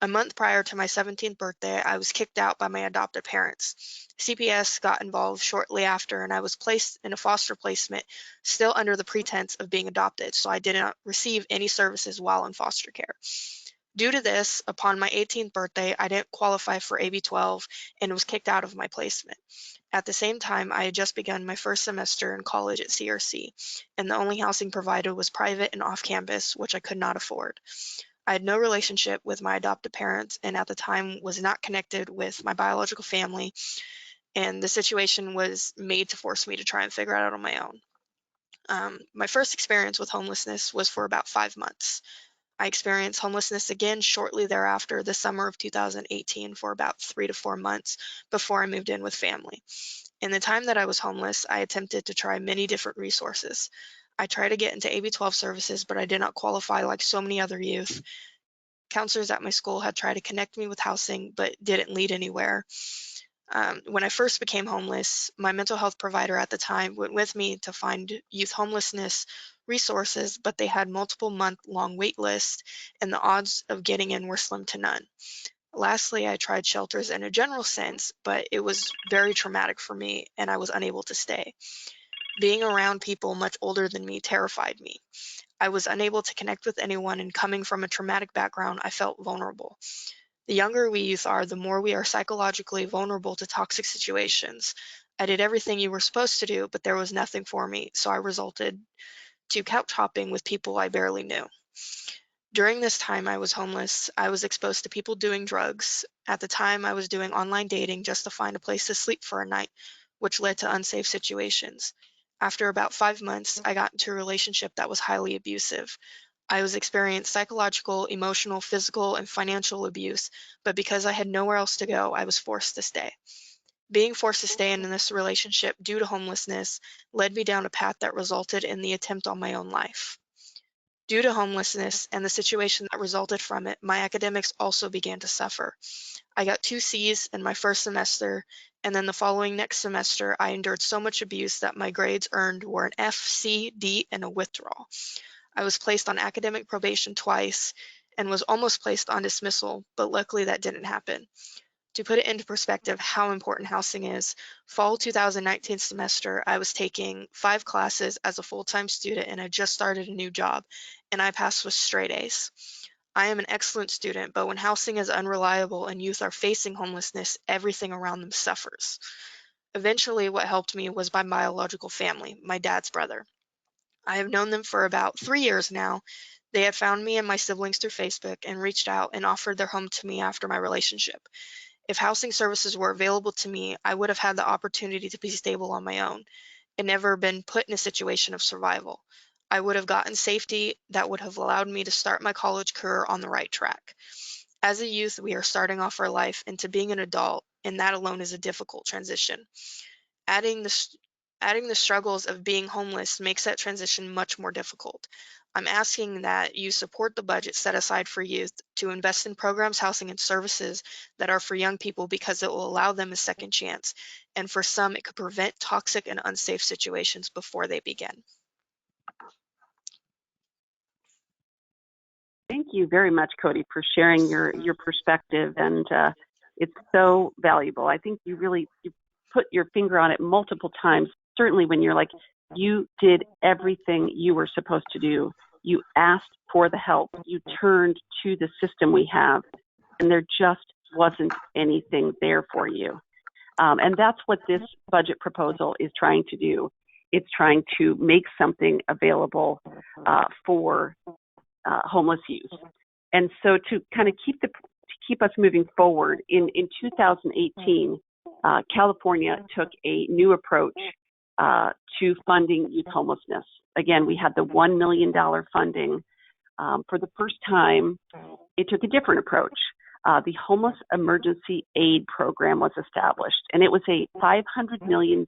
A month prior to my 17th birthday, I was kicked out by my adopted parents. CPS got involved shortly after, and I was placed in a foster placement, still under the pretense of being adopted, so I did not receive any services while in foster care. Due to this, upon my 18th birthday, I didn't qualify for AB 12 and was kicked out of my placement. At the same time, I had just begun my first semester in college at CRC, and the only housing provided was private and off campus, which I could not afford. I had no relationship with my adoptive parents, and at the time was not connected with my biological family, and the situation was made to force me to try and figure it out on my own. My first experience with homelessness was for about 5 months. I experienced homelessness again shortly thereafter, the summer of 2018, for about 3 to 4 months before I moved in with family. In the time that I was homeless, I attempted to try many different resources. I tried to get into AB 12 services, but I did not qualify like so many other youth. Counselors at my school had tried to connect me with housing, but didn't lead anywhere. When I first became homeless, my mental health provider at the time went with me to find youth homelessness resources, but they had multiple month-long wait lists, and the odds of getting in were slim to none. Lastly, I tried shelters in a general sense, but it was very traumatic for me, and I was unable to stay. Being around people much older than me terrified me. I was unable to connect with anyone, and coming from a traumatic background, I felt vulnerable. The younger we youth are, the more we are psychologically vulnerable to toxic situations. I did everything you were supposed to do, but there was nothing for me, so I resorted to couch hopping with people I barely knew. During this time I was homeless, I was exposed to people doing drugs. At the time, I was doing online dating just to find a place to sleep for a night, which led to unsafe situations. After about 5 months, I got into a relationship that was highly abusive. I was experiencing psychological, emotional, physical, and financial abuse, but because I had nowhere else to go, I was forced to stay. Being forced to stay in this relationship due to homelessness led me down a path that resulted in the attempt on my own life. Due to homelessness and the situation that resulted from it, my academics also began to suffer. I got 2 C's in my first semester, and then the following next semester, I endured so much abuse that my grades earned were an F, C, D, and a withdrawal. I was placed on academic probation twice and was almost placed on dismissal, but luckily that didn't happen. To put it into perspective how important housing is, fall 2019 semester, I was taking 5 classes as a full-time student and I just started a new job, and I passed with straight A's. I am an excellent student, but when housing is unreliable and youth are facing homelessness, everything around them suffers. Eventually, what helped me was my biological family, my dad's brother. I have known them for about 3 years now. They had found me and my siblings through Facebook and reached out and offered their home to me after my relationship. If housing services were available to me, I would have had the opportunity to be stable on my own and never been put in a situation of survival. I would have gotten safety that would have allowed me to start my college career on the right track. As a youth, we are starting off our life into being an adult, and that alone is a difficult transition. Adding the adding the struggles of being homeless makes that transition much more difficult. I'm asking that you support the budget set aside for youth to invest in programs, housing, and services that are for young people because it will allow them a second chance. And for some, it could prevent toxic and unsafe situations before they begin. Thank you very much, Cody, for sharing your perspective, and it's so valuable. I think you put your finger on it multiple times. Certainly, when you're like, you did everything you were supposed to do. You asked for the help. You turned to the system we have, and there just wasn't anything there for you. And that's what this budget proposal is trying to do. It's trying to make something available for homeless youth. And so to kind of keep us moving forward, in 2018, California took a new approach to funding youth homelessness. Again, we had the $1 million funding. For the first time, it took a different approach. The Homeless Emergency Aid Program was established, and it was a $500 million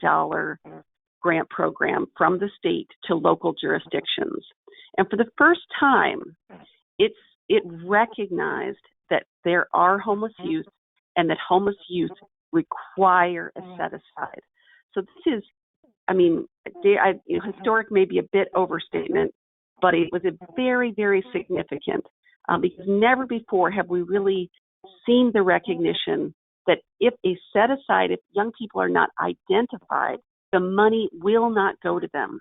grant program from the state to local jurisdictions. And for the first time, it recognized that there are homeless youth and that homeless youth require a set-aside. So this is, historic may be a bit overstatement, but it was a very, very significant because never before have we really seeing the recognition that if a set aside, if young people are not identified, the money will not go to them.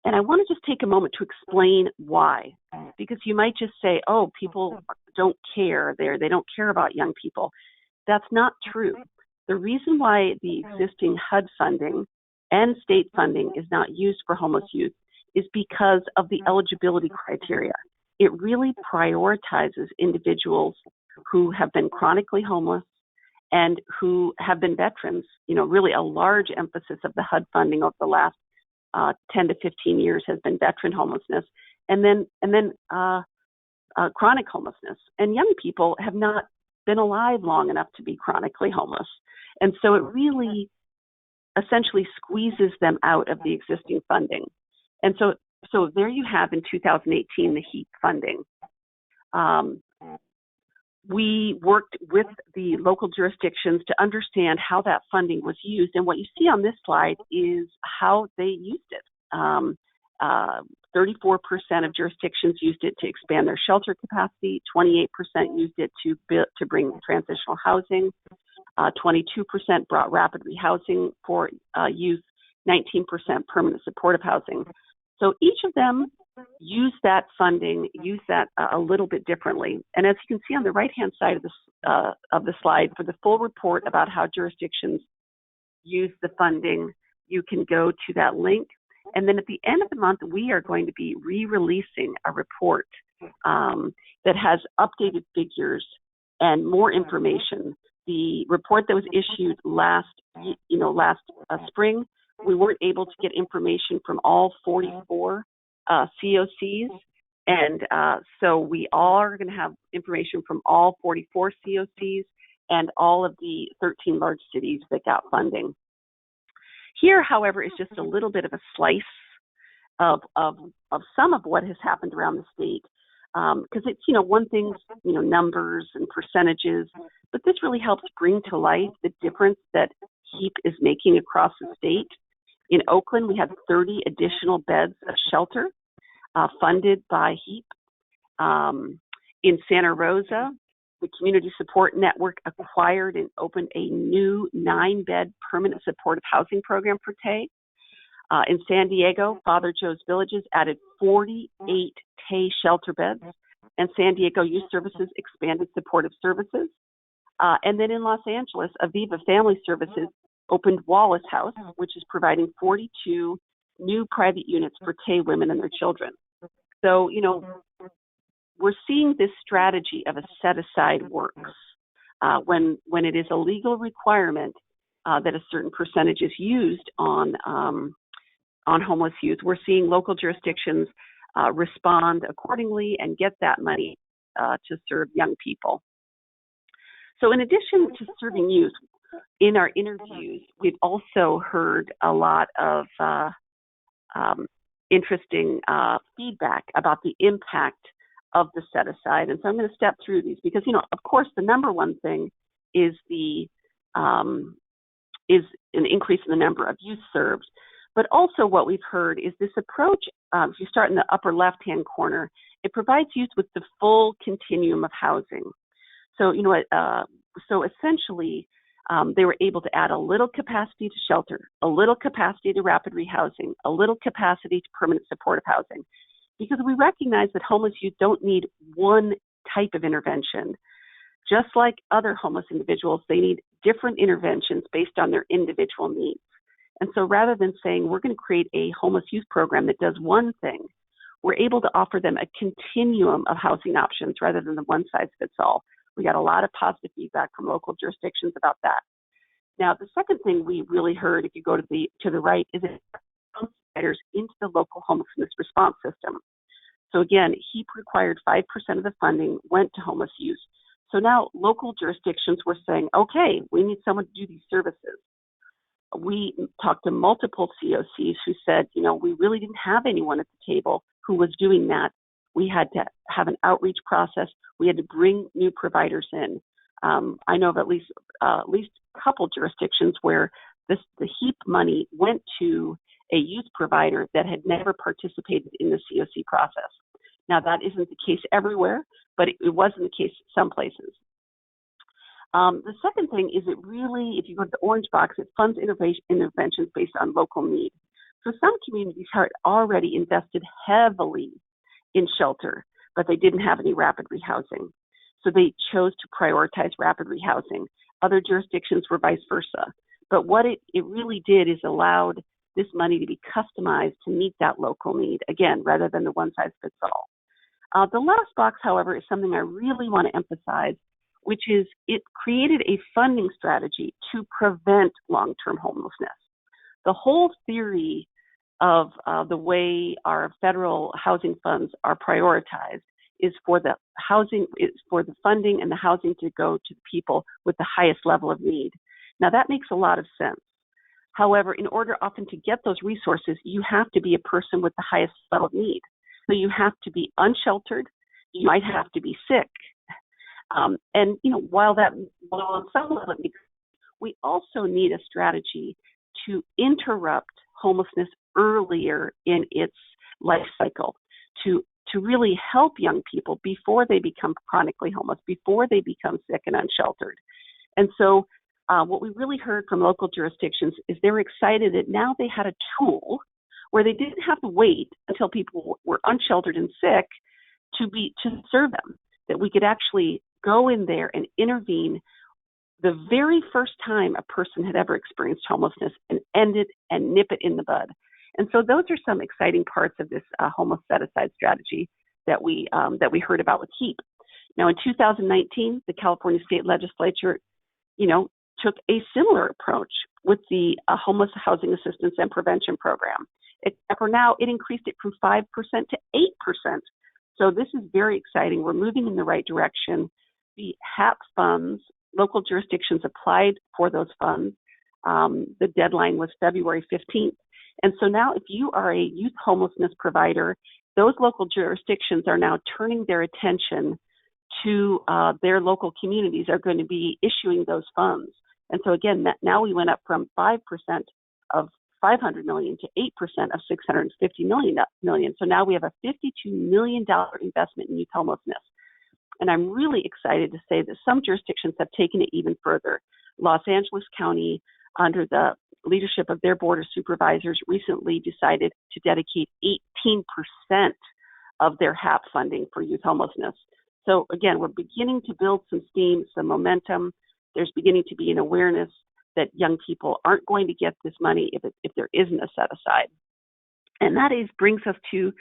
And I want to just take a moment to explain why, because you might just say, oh, people don't care there. They don't care about young people. That's not true. The reason why the existing HUD funding and state funding is not used for homeless youth is because of the eligibility criteria. It really prioritizes individuals who have been chronically homeless and who have been veterans. You know, really a large emphasis of the HUD funding over the last 10 to 15 years has been veteran homelessness, and then chronic homelessness. And young people have not been alive long enough to be chronically homeless. And so it really essentially squeezes them out of the existing funding. And so there you have in 2018 the HEAP funding. We worked with the local jurisdictions to understand how that funding was used. And what you see on this slide is how they used it. 34% of jurisdictions used it to expand their shelter capacity. 28% used it to bring transitional housing. 22% brought rapid rehousing for youth. 19% permanent supportive housing. So each of them use that funding, use that a little bit differently. And as you can see on the right-hand side of the slide, for the full report about how jurisdictions use the funding, you can go to that link. And then at the end of the month, we are going to be re-releasing a report that has updated figures and more information. The report that was issued last spring, we weren't able to get information from all 44 COCs, and so we are going to have information from all 44 COCs and all of the 13 large cities that got funding. Here, however, is just a little bit of a slice of some of what has happened around the state, because it's, one thing's, numbers and percentages, but this really helps bring to life the difference that HEAP is making across the state. In Oakland, we had 30 additional beds of shelter funded by HEAP. In Santa Rosa, the Community Support Network acquired and opened a new 9-bed permanent supportive housing program for TAY. In San Diego, Father Joe's Villages added 48 TAY shelter beds, and San Diego Youth Services expanded supportive services. And then in Los Angeles, Aviva Family Services opened Wallace House, which is providing 42 new private units for TAY women and their children. So, we're seeing this strategy of a set-aside works. When it is a legal requirement that a certain percentage is used on homeless youth, we're seeing local jurisdictions respond accordingly and get that money to serve young people. So in addition to serving youth, in our interviews, we've also heard a lot of interesting feedback about the impact of the set aside. And so I'm going to step through these because, of course, the number one thing is an increase in the number of youth served. But also what we've heard is this approach, if you start in the upper left-hand corner, it provides youth with the full continuum of housing. So, so essentially, they were able to add a little capacity to shelter, a little capacity to rapid rehousing, a little capacity to permanent supportive housing, because we recognize that homeless youth don't need one type of intervention. Just like other homeless individuals, they need different interventions based on their individual needs. And so rather than saying we're going to create a homeless youth program that does one thing, we're able to offer them a continuum of housing options rather than the one size fits all. We got a lot of positive feedback from local jurisdictions about that. Now, the second thing we really heard, if you go to the right, is it providers into the local homelessness response system. So again, HEAP required 5% of the funding went to homeless youth. So now local jurisdictions were saying, okay, we need someone to do these services. We talked to multiple COCs who said, we really didn't have anyone at the table who was doing that. We had to have an outreach process. We had to bring new providers in. I know of at least a couple jurisdictions where the HEAP money went to a youth provider that had never participated in the COC process. Now, that isn't the case everywhere, but it wasn't the case some places. The second thing is it really, if you go to the orange box, it funds interventions based on local need. So some communities had already invested heavily in shelter, but they didn't have any rapid rehousing. So they chose to prioritize rapid rehousing. Other jurisdictions were vice versa. But what it really did is allowed this money to be customized to meet that local need, again, rather than the one size fits all. The last box, however, is something I really want to emphasize, which is it created a funding strategy to prevent long-term homelessness. The whole theory of the way our federal housing funds are prioritized is for the funding and the housing to go to the people with the highest level of need. Now that makes a lot of sense. However, in order often to get those resources, you have to be a person with the highest level of need. So you have to be unsheltered, you might have to be sick. And while on some level, we also need a strategy to interrupt homelessness earlier in its life cycle, to really help young people before they become chronically homeless, before they become sick and unsheltered. And so what we really heard from local jurisdictions is they were excited that now they had a tool where they didn't have to wait until people were unsheltered and sick to serve them, that we could actually go in there and intervene the very first time a person had ever experienced homelessness and end it and nip it in the bud. And so those are some exciting parts of this homeless set-aside strategy that we heard about with HEAP. Now, in 2019, the California State Legislature, took a similar approach with the Homeless Housing Assistance and Prevention Program. Except for now, it increased it from 5% to 8%. So this is very exciting. We're moving in the right direction. The HAP funds, local jurisdictions applied for those funds. The deadline was February 15th. And so now if you are a youth homelessness provider, those local jurisdictions are now turning their attention to their local communities are going to be issuing those funds. And so again, now we went up from 5% of $500 million to 8% of $650 million. So now we have a $52 million investment in youth homelessness. And I'm really excited to say that some jurisdictions have taken it even further. Los Angeles County, under the leadership of their board of supervisors, recently decided to dedicate 18% of their HAP funding for youth homelessness. So again, we're beginning to build some steam, some momentum. There's beginning to be an awareness that young people aren't going to get this money if there isn't a set aside. And that brings us to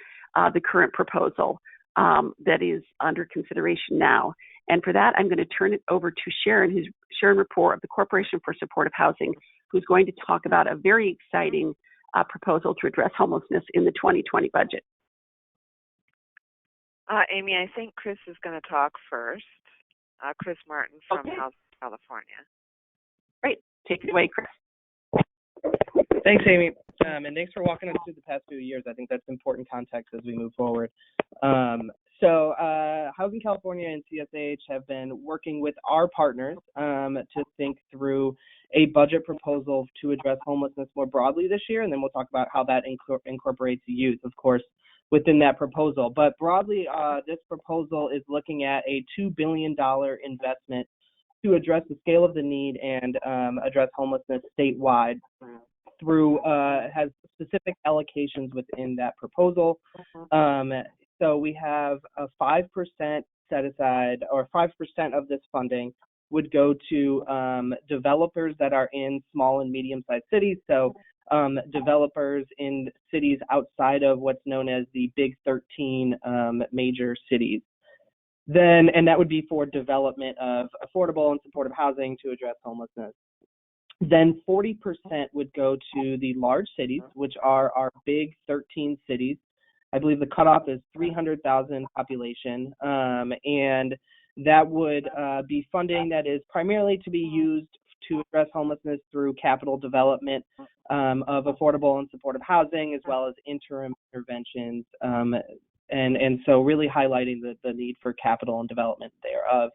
the current proposal that is under consideration now. And for that, I'm going to turn it over to Sharon Rapport of the Corporation for Supportive Housing, who's going to talk about a very exciting proposal to address homelessness in the 2020 budget. Amy, I think Chris is going to talk first. Chris Martin from Housing California. Great. Take it away, Chris. Thanks, Amy. And thanks for walking us through the past few years. I think that's important context as we move forward. So Housing California and CSH have been working with our partners to think through a budget proposal to address homelessness more broadly this year, and then we'll talk about how that incorporates youth, of course, within that proposal. But broadly, this proposal is looking at a $2 billion investment to address the scale of the need and address homelessness statewide through has specific allocations within that proposal. So we have a 5% set aside, or 5% of this funding would go to developers that are in small and medium-sized cities. So developers in cities outside of what's known as the Big 13 major cities. And that would be for development of affordable and supportive housing to address homelessness. Then 40% would go to the large cities, which are our Big 13 cities. I believe the cutoff is 300,000 population, and that would be funding that is primarily to be used to address homelessness through capital development of affordable and supportive housing, as well as interim interventions, and so really highlighting the need for capital and development thereof.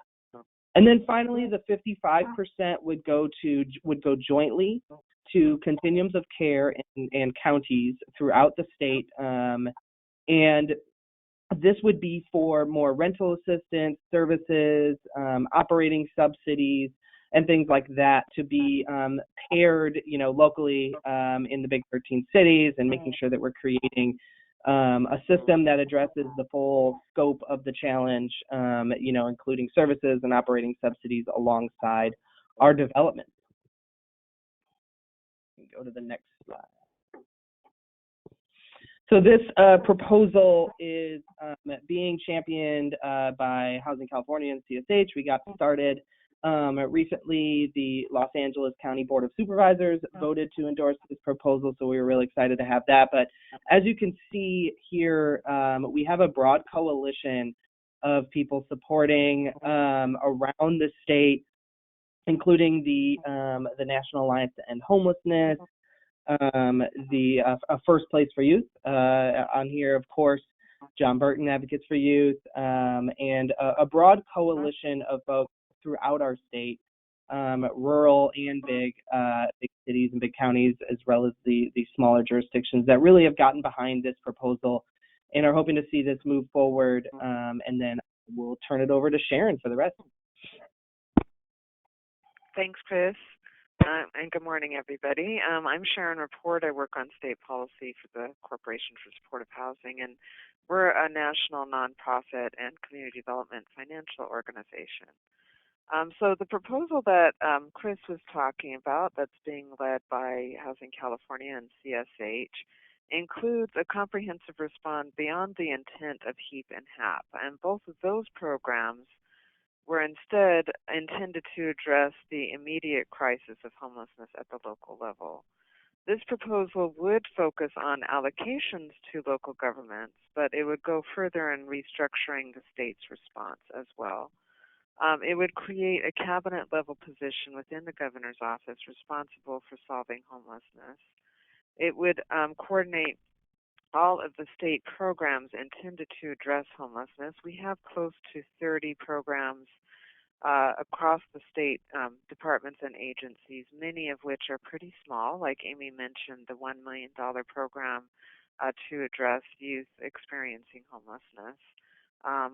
And then finally, the 55% would go jointly to continuums of care and counties throughout the state. And this would be for more rental assistance, services, operating subsidies, and things like that to be paired, locally in the big 13 cities, and making sure that we're creating a system that addresses the full scope of the challenge, including services and operating subsidies alongside our development. Go to the next slide. So this proposal is being championed by Housing California and CSH. We got started recently. The Los Angeles County Board of Supervisors voted to endorse this proposal, so we were really excited to have that. But as you can see here, we have a broad coalition of people supporting around the state, including the National Alliance to End Homelessness, a First Place for Youth on here, of course, John Burton Advocates for Youth, and a broad coalition of folks throughout our state, rural and big cities and big counties, as well as the smaller jurisdictions that really have gotten behind this proposal and are hoping to see this move forward. And then we'll turn it over to Sharon for the rest. Thanks, Chris. And good morning, everybody. I'm Sharon Rapport. I work on state policy for the Corporation for Supportive Housing, and we're a national nonprofit and community development financial organization. So the proposal that Chris was talking about, that's being led by Housing California and CSH, includes a comprehensive response beyond the intent of HEAP and HAP, and both of those programs were instead intended to address the immediate crisis of homelessness at the local level. This proposal would focus on allocations to local governments, but it would go further in restructuring the state's response as well. It would create a cabinet-level position within the governor's office responsible for solving homelessness. It would coordinate all of the state programs intended to address homelessness. We have close to 30 programs across the state departments and agencies, many of which are pretty small. Like Amy mentioned, the $1 million program to address youth experiencing homelessness.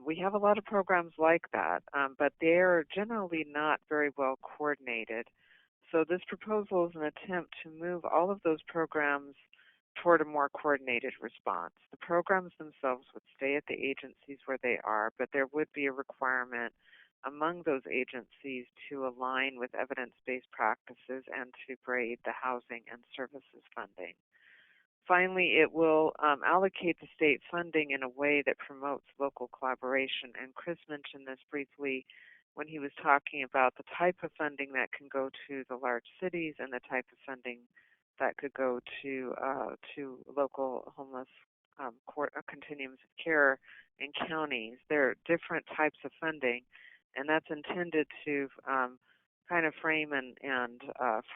We have a lot of programs like that, but they're generally not very well coordinated. So this proposal is an attempt to move all of those programs toward a more coordinated response. The programs themselves would stay at the agencies where they are, but there would be a requirement among those agencies to align with evidence-based practices and to grade the housing and services funding. Finally, it will allocate the state funding in a way that promotes local collaboration. And Chris mentioned this briefly when he was talking about the type of funding that can go to the large cities and the type of funding that could go to local homeless continuums of care in counties. There are different types of funding, and that's intended to kind of frame and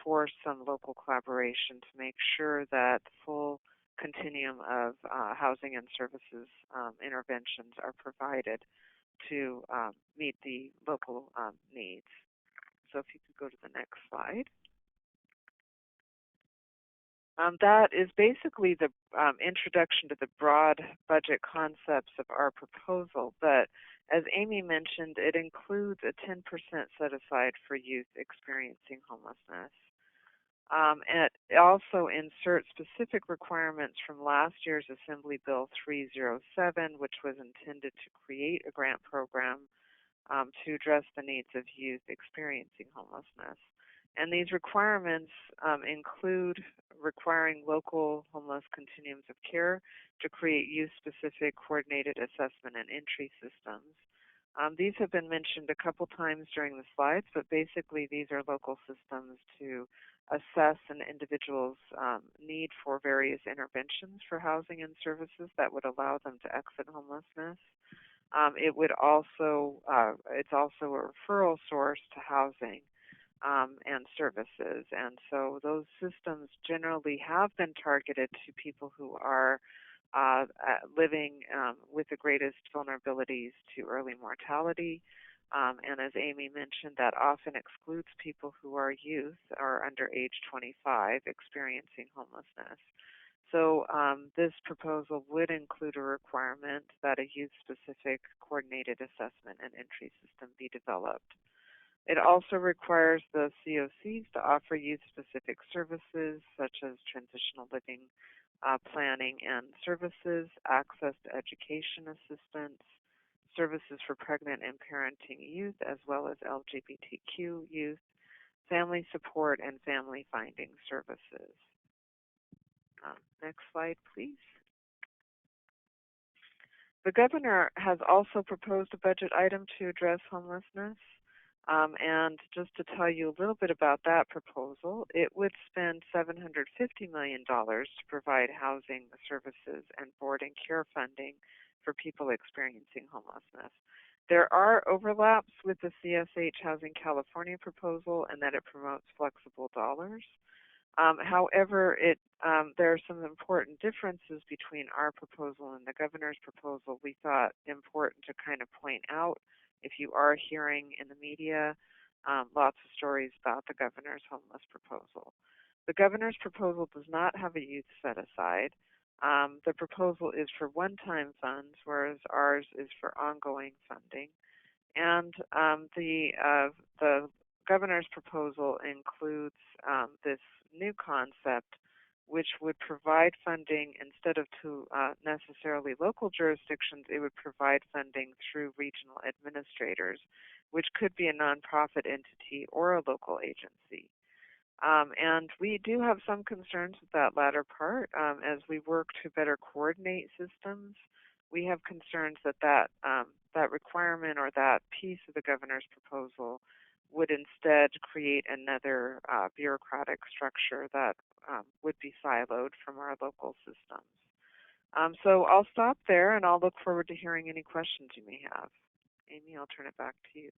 force some local collaboration to make sure that the full continuum of housing and services interventions are provided to meet the local needs. So if you could go to the next slide. That is basically the introduction to the broad budget concepts of our proposal, but as Amy mentioned, it includes a 10% set aside for youth experiencing homelessness. And it also inserts specific requirements from last year's Assembly Bill 307, which was intended to create a grant program to address the needs of youth experiencing homelessness. And these requirements include requiring local homeless continuums of care to create youth-specific coordinated assessment and entry systems. These have been mentioned a couple times during the slides, but basically these are local systems to assess an individual's need for various interventions for housing and services that would allow them to exit homelessness. It's also a referral source to housing and services. And so those systems generally have been targeted to people who are living with the greatest vulnerabilities to early mortality. And as Amy mentioned, that often excludes people who are youth or under age 25 experiencing homelessness. So this proposal would include a requirement that a youth-specific coordinated assessment and entry system be developed. It also requires the COCs to offer youth-specific services such as transitional living planning and services, access to education assistance, services for pregnant and parenting youth, as well as LGBTQ youth, family support, and family finding services. Next slide, please. The governor has also proposed a budget item to address homelessness. And just to tell you a little bit about that proposal, it would spend $750 million to provide housing, services, and board and care funding for people experiencing homelessness. There are overlaps with the CSH Housing California proposal in that it promotes flexible dollars. However, there are some important differences between our proposal and the governor's proposal we thought important to kind of point out. If you are hearing in the media lots of stories about the governor's homeless proposal. The governor's proposal does not have a youth set aside. The proposal is for one-time funds, whereas ours is for ongoing funding. And the governor's proposal includes this new concept, which would provide funding instead of to necessarily local jurisdictions. It would provide funding through regional administrators, which could be a nonprofit entity or a local agency. And we do have some concerns with that latter part. As we work to better coordinate systems, we have concerns that that requirement or that piece of the governor's proposal would instead create another bureaucratic structure that would be siloed from our local systems. So I'll stop there, and I'll look forward to hearing any questions you may have. Amy, I'll turn it back to you.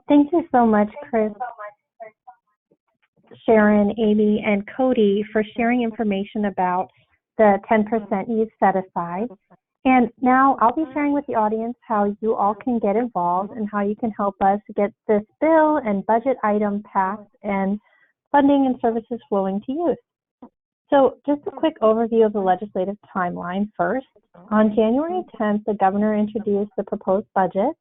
Thank you so much, Chris, Sharon, Amy, and Cody for sharing information about the 10% youth set aside. And now I'll be sharing with the audience how you all can get involved and how you can help us get this bill and budget item passed and funding and services flowing to youth. So just a quick overview of the legislative timeline first. On January 10th, the governor introduced the proposed budget.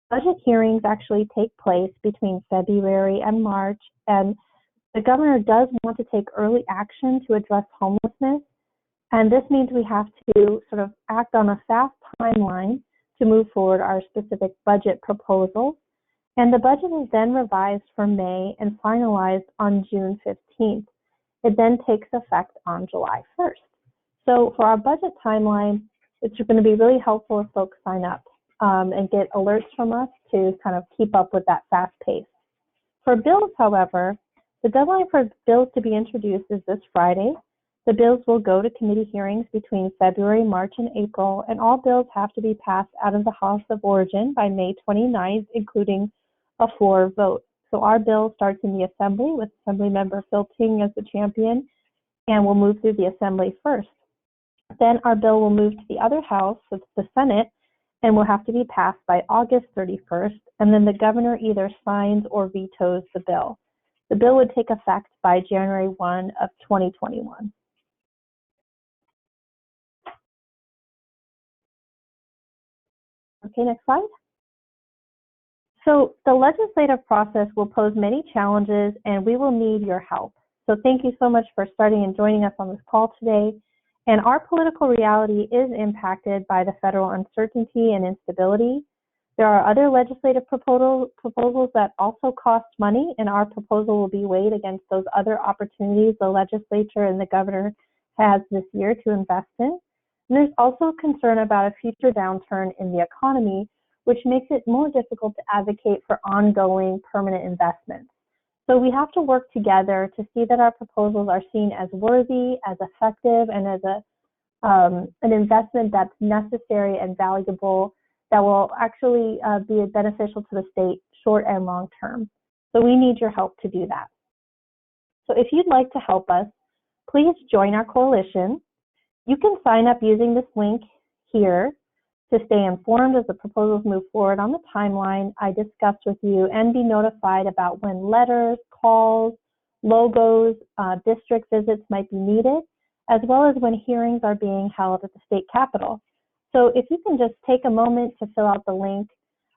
Budget hearings actually take place between February and March, and the governor does want to take early action to address homelessness. And this means we have to sort of act on a fast timeline to move forward our specific budget proposals. And the budget is then revised for May and finalized on June 15th. It then takes effect on July 1st. So for our budget timeline, it's going to be really helpful if folks sign up and get alerts from us to kind of keep up with that fast pace. For bills, however, the deadline for bills to be introduced is this Friday. The bills will go to committee hearings between February, March, and April, and all bills have to be passed out of the House of Origin by May 29th, including a floor vote. So our bill starts in the Assembly with Assemblymember Phil Ting as the champion, and will move through the Assembly first. Then our bill will move to the other House, so it's the Senate, and will have to be passed by August 31st, and then the governor either signs or vetoes the bill. The bill would take effect by January 1 of 2021. Okay, next slide. So the legislative process will pose many challenges, and we will need your help. So thank you so much for starting and joining us on this call today. And our political reality is impacted by the federal uncertainty and instability. There are other legislative proposals that also cost money, and our proposal will be weighed against those other opportunities the legislature and the governor has this year to invest in. And there's also concern about a future downturn in the economy, which makes it more difficult to advocate for ongoing permanent investments. So we have to work together to see that our proposals are seen as worthy, as effective, and as an investment that's necessary and valuable that will actually be beneficial to the state short and long term. So we need your help to do that. So if you'd like to help us, please join our coalition. You can sign up using this link here to stay informed as the proposals move forward on the timeline I discussed with you, and be notified about when letters, calls, logos, district visits might be needed, as well as when hearings are being held at the state capitol. So if you can just take a moment to fill out the link.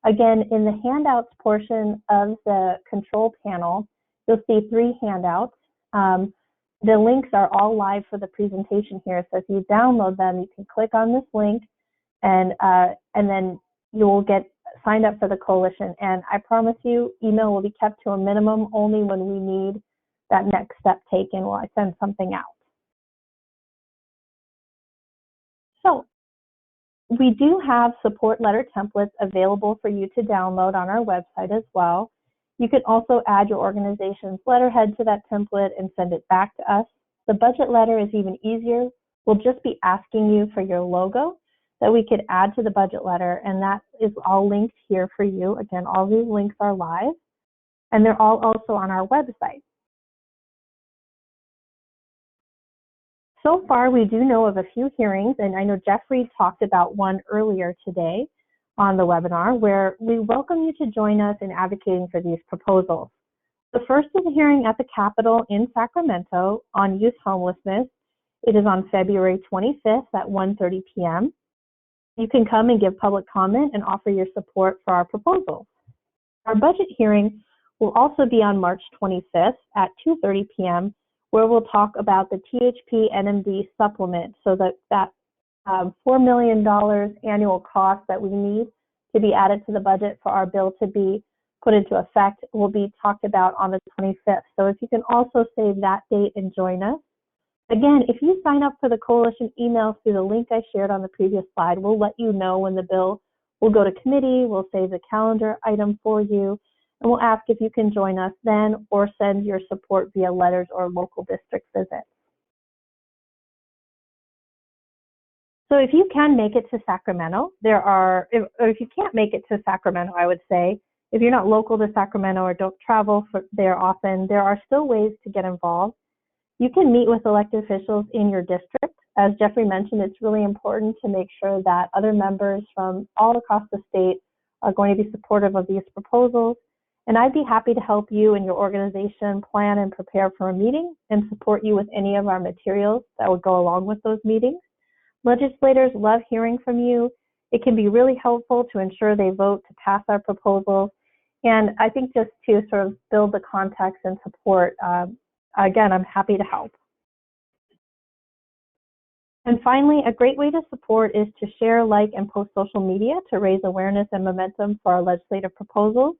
Again, in the handouts portion of the control panel, you'll see 3 handouts. The links are all live for the presentation here. So if you download them, you can click on this link and then you'll get signed up for the coalition. And I promise you, email will be kept to a minimum only when we need that next step taken while I send something out. So we do have support letter templates available for you to download on our website as well. You can also add your organization's letterhead to that template and send it back to us. The budget letter is even easier. We'll just be asking you for your logo that we could add to the budget letter, and that is all linked here for you. Again, all these links are live, and they're all also on our website. So far, we do know of a few hearings, and I know Jeffrey talked about one earlier today on the webinar, where we welcome you to join us in advocating for these proposals. The first is a hearing at the Capitol in Sacramento on youth homelessness. It is on February 25th at 1:30 p.m. You can come and give public comment and offer your support for our proposals. Our budget hearing will also be on March 25th at 2:30 p.m., where we'll talk about the THP-NMD supplement, so that $4 million annual cost that we need to be added to the budget for our bill to be put into effect will be talked about on the 25th. So if you can also save that date and join us. Again, if you sign up for the coalition emails through the link I shared on the previous slide, we'll let you know when the bill will go to committee, we'll save the calendar item for you, and we'll ask if you can join us then or send your support via letters or local district visits. So if you can make it to Sacramento, or if you can't make it to Sacramento, I would say, if you're not local to Sacramento or don't travel there often, there are still ways to get involved. You can meet with elected officials in your district. As Jeffrey mentioned, it's really important to make sure that other members from all across the state are going to be supportive of these proposals. And I'd be happy to help you and your organization plan and prepare for a meeting and support you with any of our materials that would go along with those meetings. Legislators love hearing from you. It can be really helpful to ensure they vote to pass our proposals. And I think just to sort of build the context and support, again, I'm happy to help. And finally, a great way to support is to share, like, and post social media to raise awareness and momentum for our legislative proposals.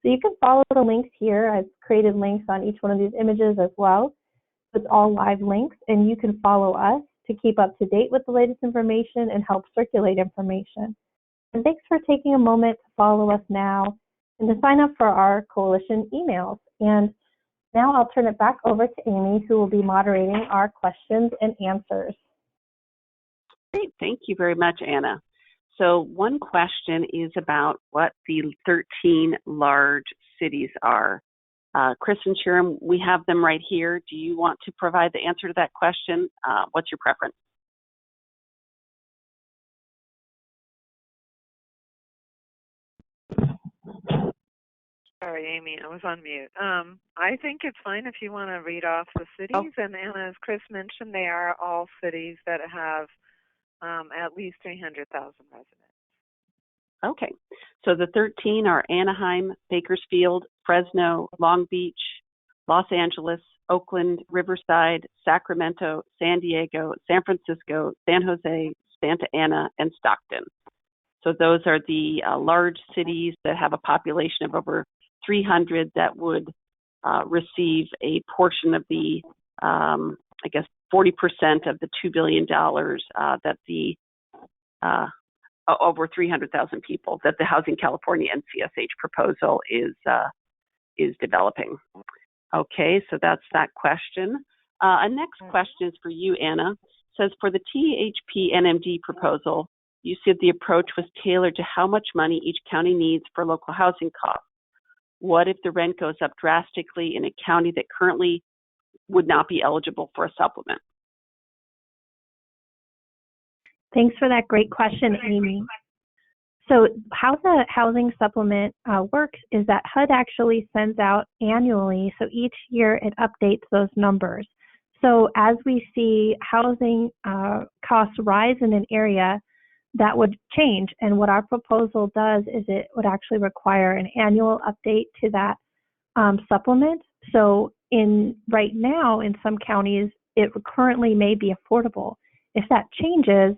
So you can follow the links here. I've created links on each one of these images as well. It's all live links, and you can follow us to keep up to date with the latest information and help circulate information. And thanks for taking a moment to follow us now and to sign up for our coalition emails. And now I'll turn it back over to Amy, who will be moderating our questions and answers. Great, thank you very much, Anna. So one question is about what the 13 large cities are. Chris and Sharon, we have them right here. Do you want to provide the answer to that question? What's your preference? Sorry, Amy, I was on mute. I think it's fine if you want to read off the cities. And as Chris mentioned, they are all cities that have at least 300,000 residents. Okay, so the 13 are Anaheim, Bakersfield, Fresno, Long Beach, Los Angeles, Oakland, Riverside, Sacramento, San Diego, San Francisco, San Jose, Santa Ana, and Stockton. So those are the large cities that have a population of over 300 that would receive a portion of the, 40% of the $2 billion that the over 300,000 people that the Housing California NCSH proposal is developing. Okay, so that's that question. A next question is for you, Anna. It says, for the THP-NMD proposal, you said the approach was tailored to how much money each county needs for local housing costs. What if the rent goes up drastically in a county that currently would not be eligible for a supplement? Thanks for that great question, Amy. So how the housing supplement works is that HUD actually sends out annually, so each year it updates those numbers. So as we see housing costs rise in an area, that would change. And what our proposal does is it would actually require an annual update to that supplement. So right now in some counties, it currently may be affordable. If that changes,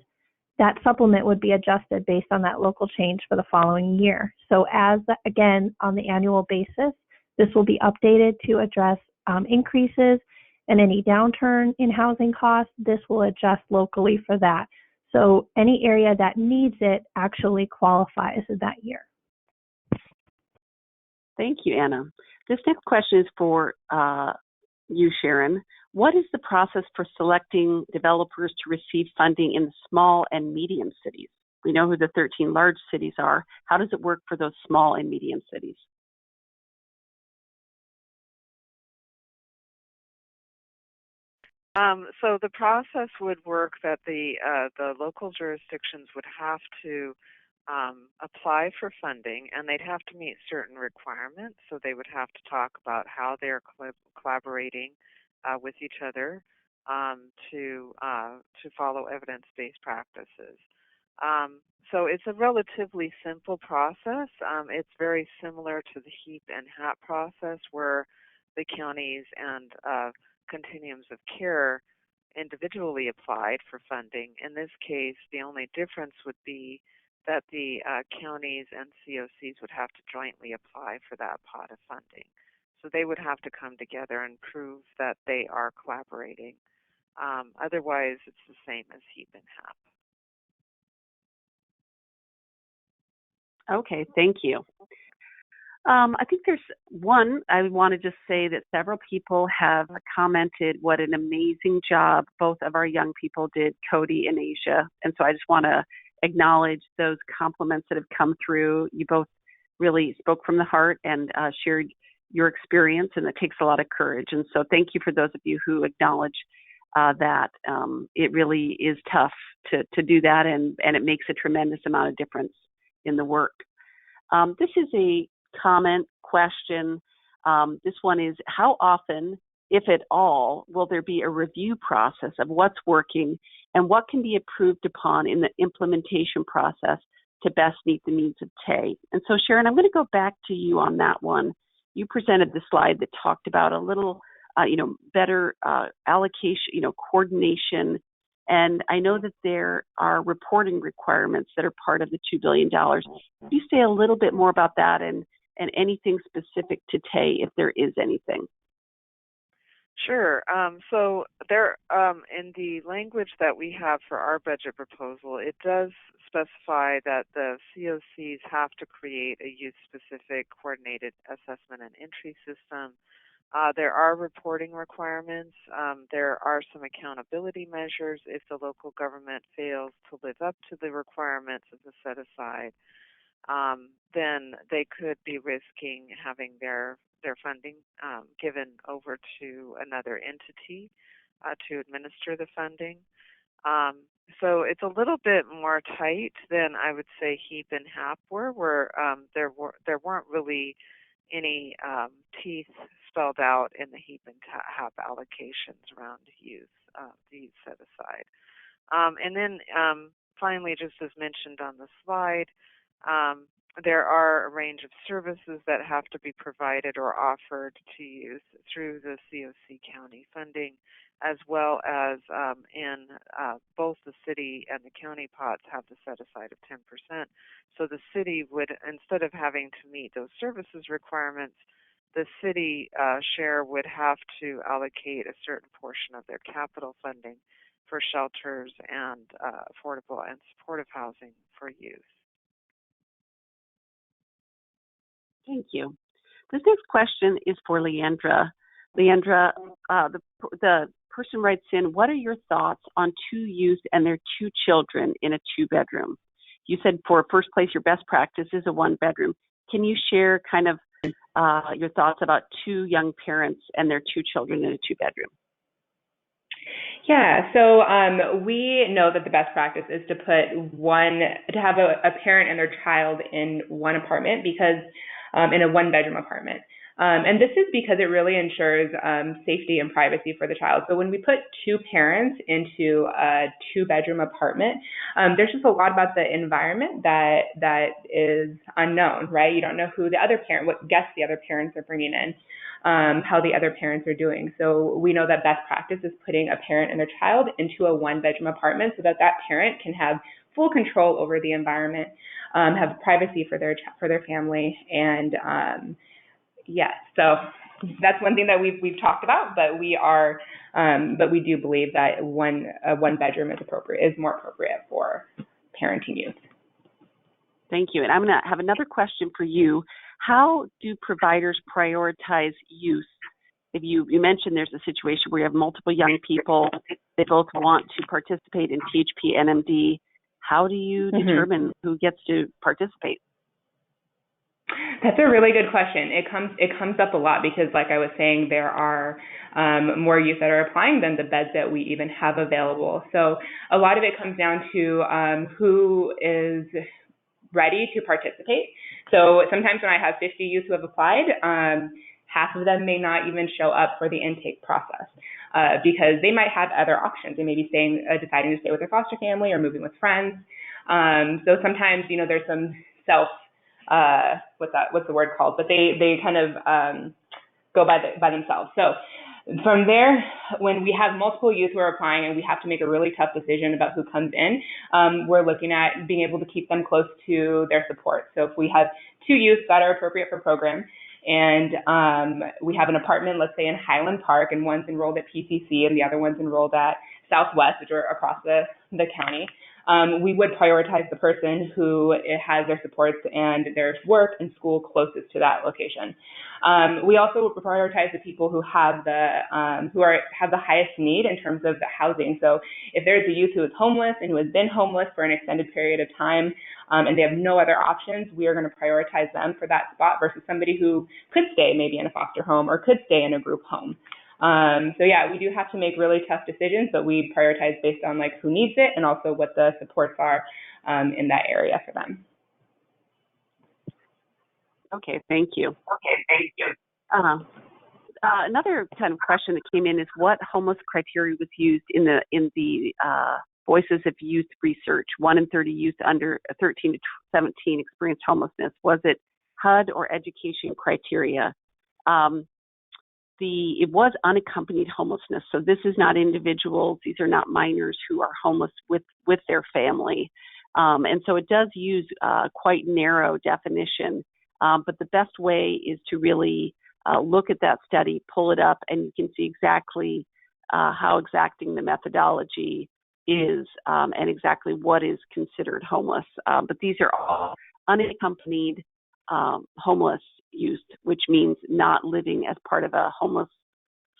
that supplement would be adjusted based on that local change for the following year. So again, on the annual basis, this will be updated to address increases and any downturn in housing costs. This will adjust locally for that. So any area that needs it actually qualifies that year. Thank you, Anna. This next question is for you, Sharon. What is the process for selecting developers to receive funding in the small and medium cities? We know who the 13 large cities are. How does it work for those small and medium cities? So the process would work that the local jurisdictions would have to apply for funding, and they'd have to meet certain requirements. So they would have to talk about how they're collaborating with each other to follow evidence-based practices. So it's a relatively simple process. It's very similar to the HEAP and HAP process, where the counties and continuums of care individually applied for funding. In this case, the only difference would be that the counties and COCs would have to jointly apply for that pot of funding. So they would have to come together and prove that they are collaborating. Otherwise, it's the same as HEAP and HAP. Okay, thank you. I think there's one, I want to just say that several people have commented what an amazing job both of our young people did, Cody and Asia. And so I just want to acknowledge those compliments that have come through. You both really spoke from the heart and shared your experience, and it takes a lot of courage. And so thank you for those of you who acknowledge that it really is tough to do that, and it makes a tremendous amount of difference in the work. This is a comment question. This one is, how often, if at all, will there be a review process of what's working and what can be improved upon in the implementation process to best meet the needs of TAY? And so, Sharon, I'm going to go back to you on that one. You presented the slide that talked about a little, better allocation, coordination. And I know that there are reporting requirements that are part of the $2 billion. Can you say a little bit more about that and anything specific to TAY, if there is anything? Sure. So there, in the language that we have for our budget proposal, it does specify that the COCs have to create a youth-specific coordinated assessment and entry system. There are reporting requirements. There are some accountability measures if the local government fails to live up to the requirements of the set-aside. Then they could be risking having their funding given over to another entity to administer the funding. So it's a little bit more tight than I would say HEAP and HAP were, where there weren't really any teeth spelled out in the HEAP and HAP allocations around youth, the youth set aside. And then finally, just as mentioned on the slide, there are a range of services that have to be provided or offered to youth through the COC county funding, as well as in both the city and the county pots have the set aside of 10%. So the city would, instead of having to meet those services requirements, the city share would have to allocate a certain portion of their capital funding for shelters and affordable and supportive housing for youth. Thank you. This next question is for Leandra. Leandra, the person writes in, what are your thoughts on 2 youth and their 2 children in a 2-bedroom? You said for first place, your best practice is a 1-bedroom. Can you share kind of your thoughts about 2 young parents and their 2 children in a 2-bedroom? Yeah, so we know that the best practice is to have a parent and their child in one apartment, because in a 1-bedroom apartment, And this is because it really ensures safety and privacy for the child. So when we put two parents into a two-bedroom apartment, there's just a lot about the environment that is unknown, right? You don't know who the other parent, what guests the other parents are bringing in, how the other parents are doing. So we know that best practice is putting a parent and their child into a one-bedroom apartment so that parent can have full control over the environment, have privacy for their family, and yes, so that's one thing that we've talked about, but we do believe that one bedroom is more appropriate for parenting youth. Thank you. And I'm going to have another question for you. How do providers prioritize youth? If you mentioned there's a situation where you have multiple young people, they both want to participate in THP-NMD. How do you determine who gets to participate? That's a really good question. It comes up a lot because, like I was saying, there are more youth that are applying than the beds that we even have available. So a lot of it comes down to who is ready to participate. So sometimes when I have 50 youth who have applied, half of them may not even show up for the intake process because they might have other options. They may be deciding to stay with their foster family or moving with friends. So sometimes, there's some what's the word called? But they kind of go by themselves. So from there, when we have multiple youth who are applying and we have to make a really tough decision about who comes in, we're looking at being able to keep them close to their support. So if we have two youth that are appropriate for program, and we have an apartment, let's say in Highland Park, and one's enrolled at PCC and the other one's enrolled at Southwest, which are across the county, we would prioritize the person who has their supports and their work and school closest to that location. We also would prioritize the people who have have the highest need in terms of the housing. So if there's a youth who is homeless and who has been homeless for an extended period of time, and they have no other options, we are going to prioritize them for that spot versus somebody who could stay maybe in a foster home or could stay in a group home. So yeah, we do have to make really tough decisions, but we prioritize based on who needs it and also what the supports are in that area for them. Okay, thank you. Another kind of question that came in is what homeless criteria was used in the Voices of Youth research? 1 in 30 youth under 13 to 17 experienced homelessness. Was it HUD or education criteria? It was unaccompanied homelessness. So this is not individuals. These are not minors who are homeless with their family. And so it does use quite narrow definition. But the best way is to really look at that study, pull it up, and you can see exactly how exacting the methodology is and exactly what is considered homeless. But these are all unaccompanied homeless youth, which means not living as part of a homeless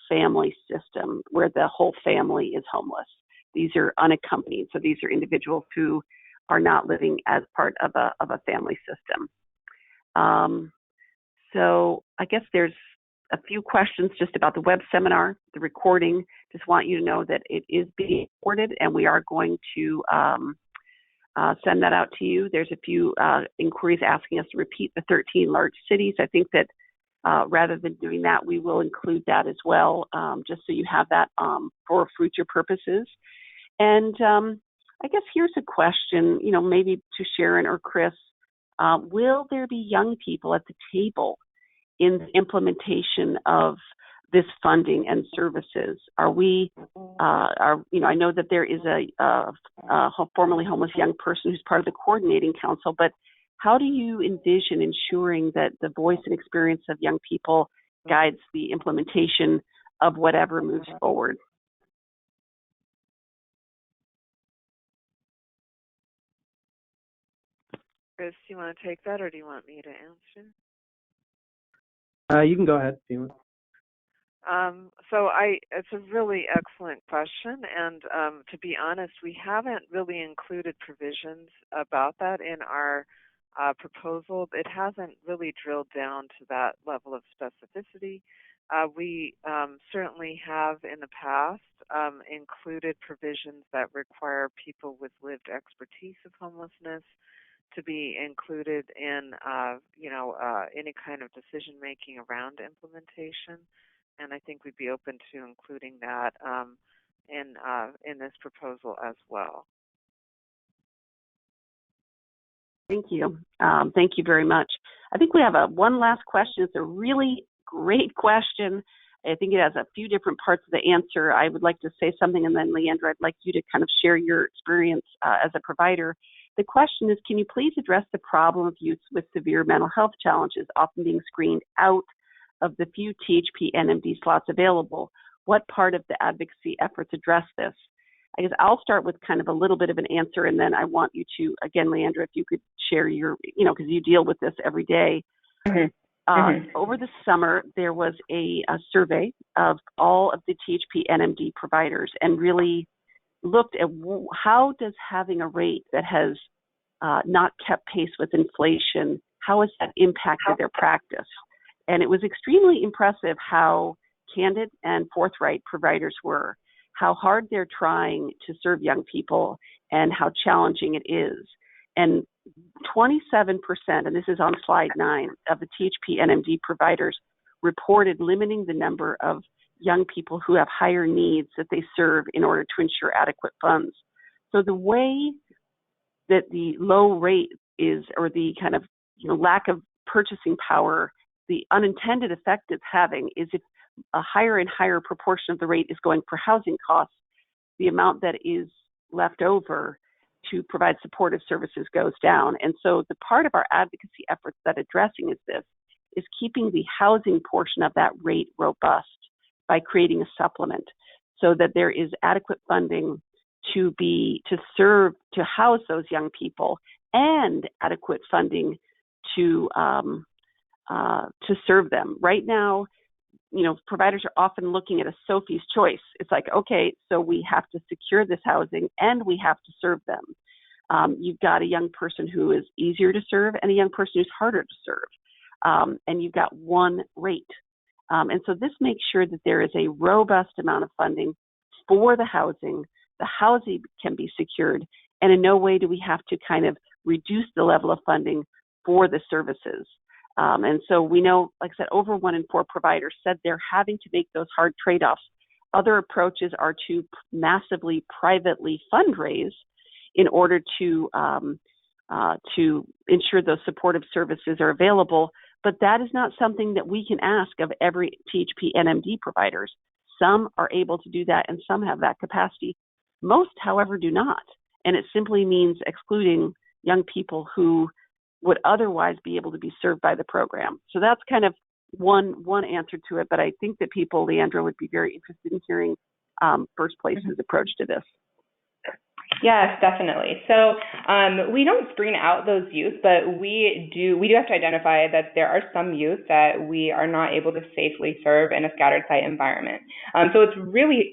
family system where the whole family is homeless. These are unaccompanied. So these are individuals who are not living as part of a family system. So I guess there's a few questions just about the web seminar, the recording. Just want you to know that it is being recorded and we are going to send that out to you. There's a few inquiries asking us to repeat the 13 large cities. I think that rather than doing that, we will include that as well, just so you have that for future purposes. And I guess here's a question, maybe to Sharon or Chris. Will there be young people at the table in the implementation of this funding and services? I know that there is a formerly homeless young person who's part of the coordinating council, but how do you envision ensuring that the voice and experience of young people guides the implementation of whatever moves forward? Chris, do you want to take that or do you want me to answer? You can go ahead if you want. It's a really excellent question, and to be honest, we haven't really included provisions about that in our proposal. It hasn't really drilled down to that level of specificity. We certainly have in the past included provisions that require people with lived expertise of homelessness to be included in, any kind of decision making around implementation. And I think we'd be open to including that in this proposal as well. Thank you. Thank you very much. I think we have one last question. It's a really great question. I think it has a few different parts of the answer. I would like to say something, and then Leandra, I'd like you to kind of share your experience as a provider. The question is, can you please address the problem of youth with severe mental health challenges often being screened out of the few THP-NMD slots available? What part of the advocacy efforts address this? I guess I'll start with kind of a little bit of an answer, and then I want you to, again, Leandra, if you could share your, because you deal with this every day. Over the summer, there was a survey of all of the THP-NMD providers and really looked at how does having a rate that has not kept pace with inflation, how has that impacted their practice? And it was extremely impressive how candid and forthright providers were, how hard they're trying to serve young people, and how challenging it is. And 27%, and this is on slide 9, of the THP-NMD providers reported limiting the number of young people who have higher needs that they serve in order to ensure adequate funds. So the way that the low rate is, or the kind of lack of purchasing power, the unintended effect it's having is if a higher and higher proportion of the rate is going for housing costs, the amount that is left over to provide supportive services goes down. And so the part of our advocacy efforts that addressing is keeping the housing portion of that rate robust by creating a supplement so that there is adequate funding to house those young people and adequate funding to serve them. Right now, providers are often looking at a Sophie's choice. It's like, okay, so we have to secure this housing and we have to serve them. You've got a young person who is easier to serve and a young person who's harder to serve. And you've got one rate. And so this makes sure that there is a robust amount of funding for the housing. The housing can be secured, and in no way do we have to kind of reduce the level of funding for the services. And so we know, like I said, over 1 in 4 providers said they're having to make those hard trade-offs. Other approaches are to massively privately fundraise in order to ensure those supportive services are available. But that is not something that we can ask of every THP-NMD providers. Some are able to do that and some have that capacity. Most, however, do not. And it simply means excluding young people who would otherwise be able to be served by the program. So that's kind of one answer to it. But I think that people, Leandra, would be very interested in hearing First Place's approach to this. Yes, definitely. So we don't screen out those youth, but we do have to identify that there are some youth that we are not able to safely serve in a scattered site environment. So it's a really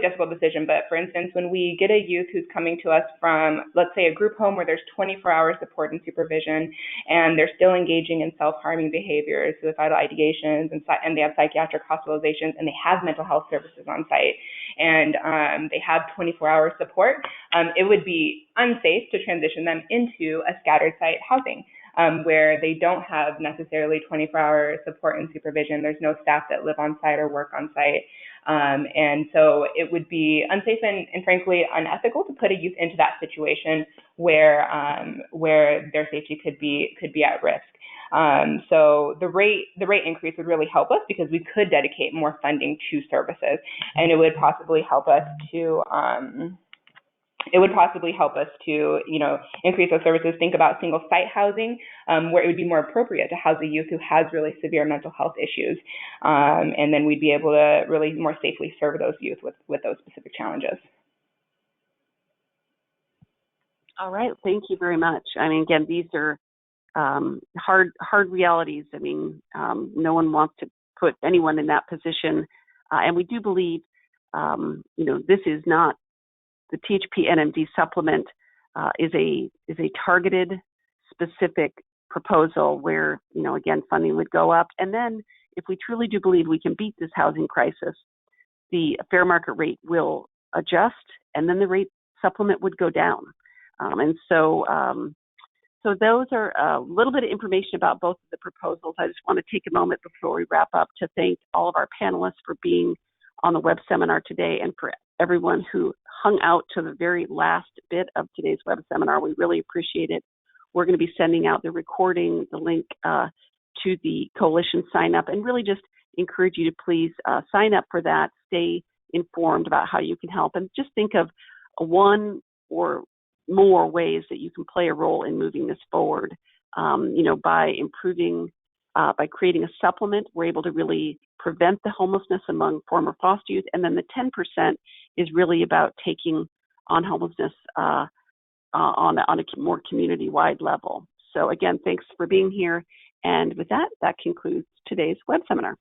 difficult decision. But for instance, when we get a youth who's coming to us from, let's say, a group home where there's 24-hour support and supervision, and they're still engaging in self-harming behaviors, suicidal ideations, and they have psychiatric hospitalizations, and they have mental health services on site, and they have 24-hour support, it would be unsafe to transition them into a scattered site housing where they don't have necessarily 24-hour support and supervision. There's no staff that live on site or work on site. And so it would be unsafe and frankly unethical to put a youth into that situation where their safety could be at risk. So the rate increase would really help us because we could dedicate more funding to services, and it would possibly help us to increase those services. Think about single site housing, where it would be more appropriate to house a youth who has really severe mental health issues, and then we'd be able to really more safely serve those youth with those specific challenges. All right, thank you very much. I mean, again, these are hard realities. I mean, no one wants to put anyone in that position, and we do believe, this is not the THP-NMD supplement is a targeted, specific proposal where again funding would go up, and then if we truly do believe we can beat this housing crisis, the fair market rate will adjust, and then the rate supplement would go down, and so. So those are a little bit of information about both of the proposals. I just want to take a moment before we wrap up to thank all of our panelists for being on the web seminar today, and for everyone who hung out to the very last bit of today's web seminar. We really appreciate it. We're going to be sending out the recording, the link to the coalition sign up, and really just encourage you to please sign up for that, stay informed about how you can help, and just think of one or more ways that you can play a role in moving this forward. By improving, by creating a supplement, we're able to really prevent the homelessness among former foster youth. And then the 10% is really about taking on homelessness on a more community-wide level. So again, thanks for being here. And with that, that concludes today's web seminar.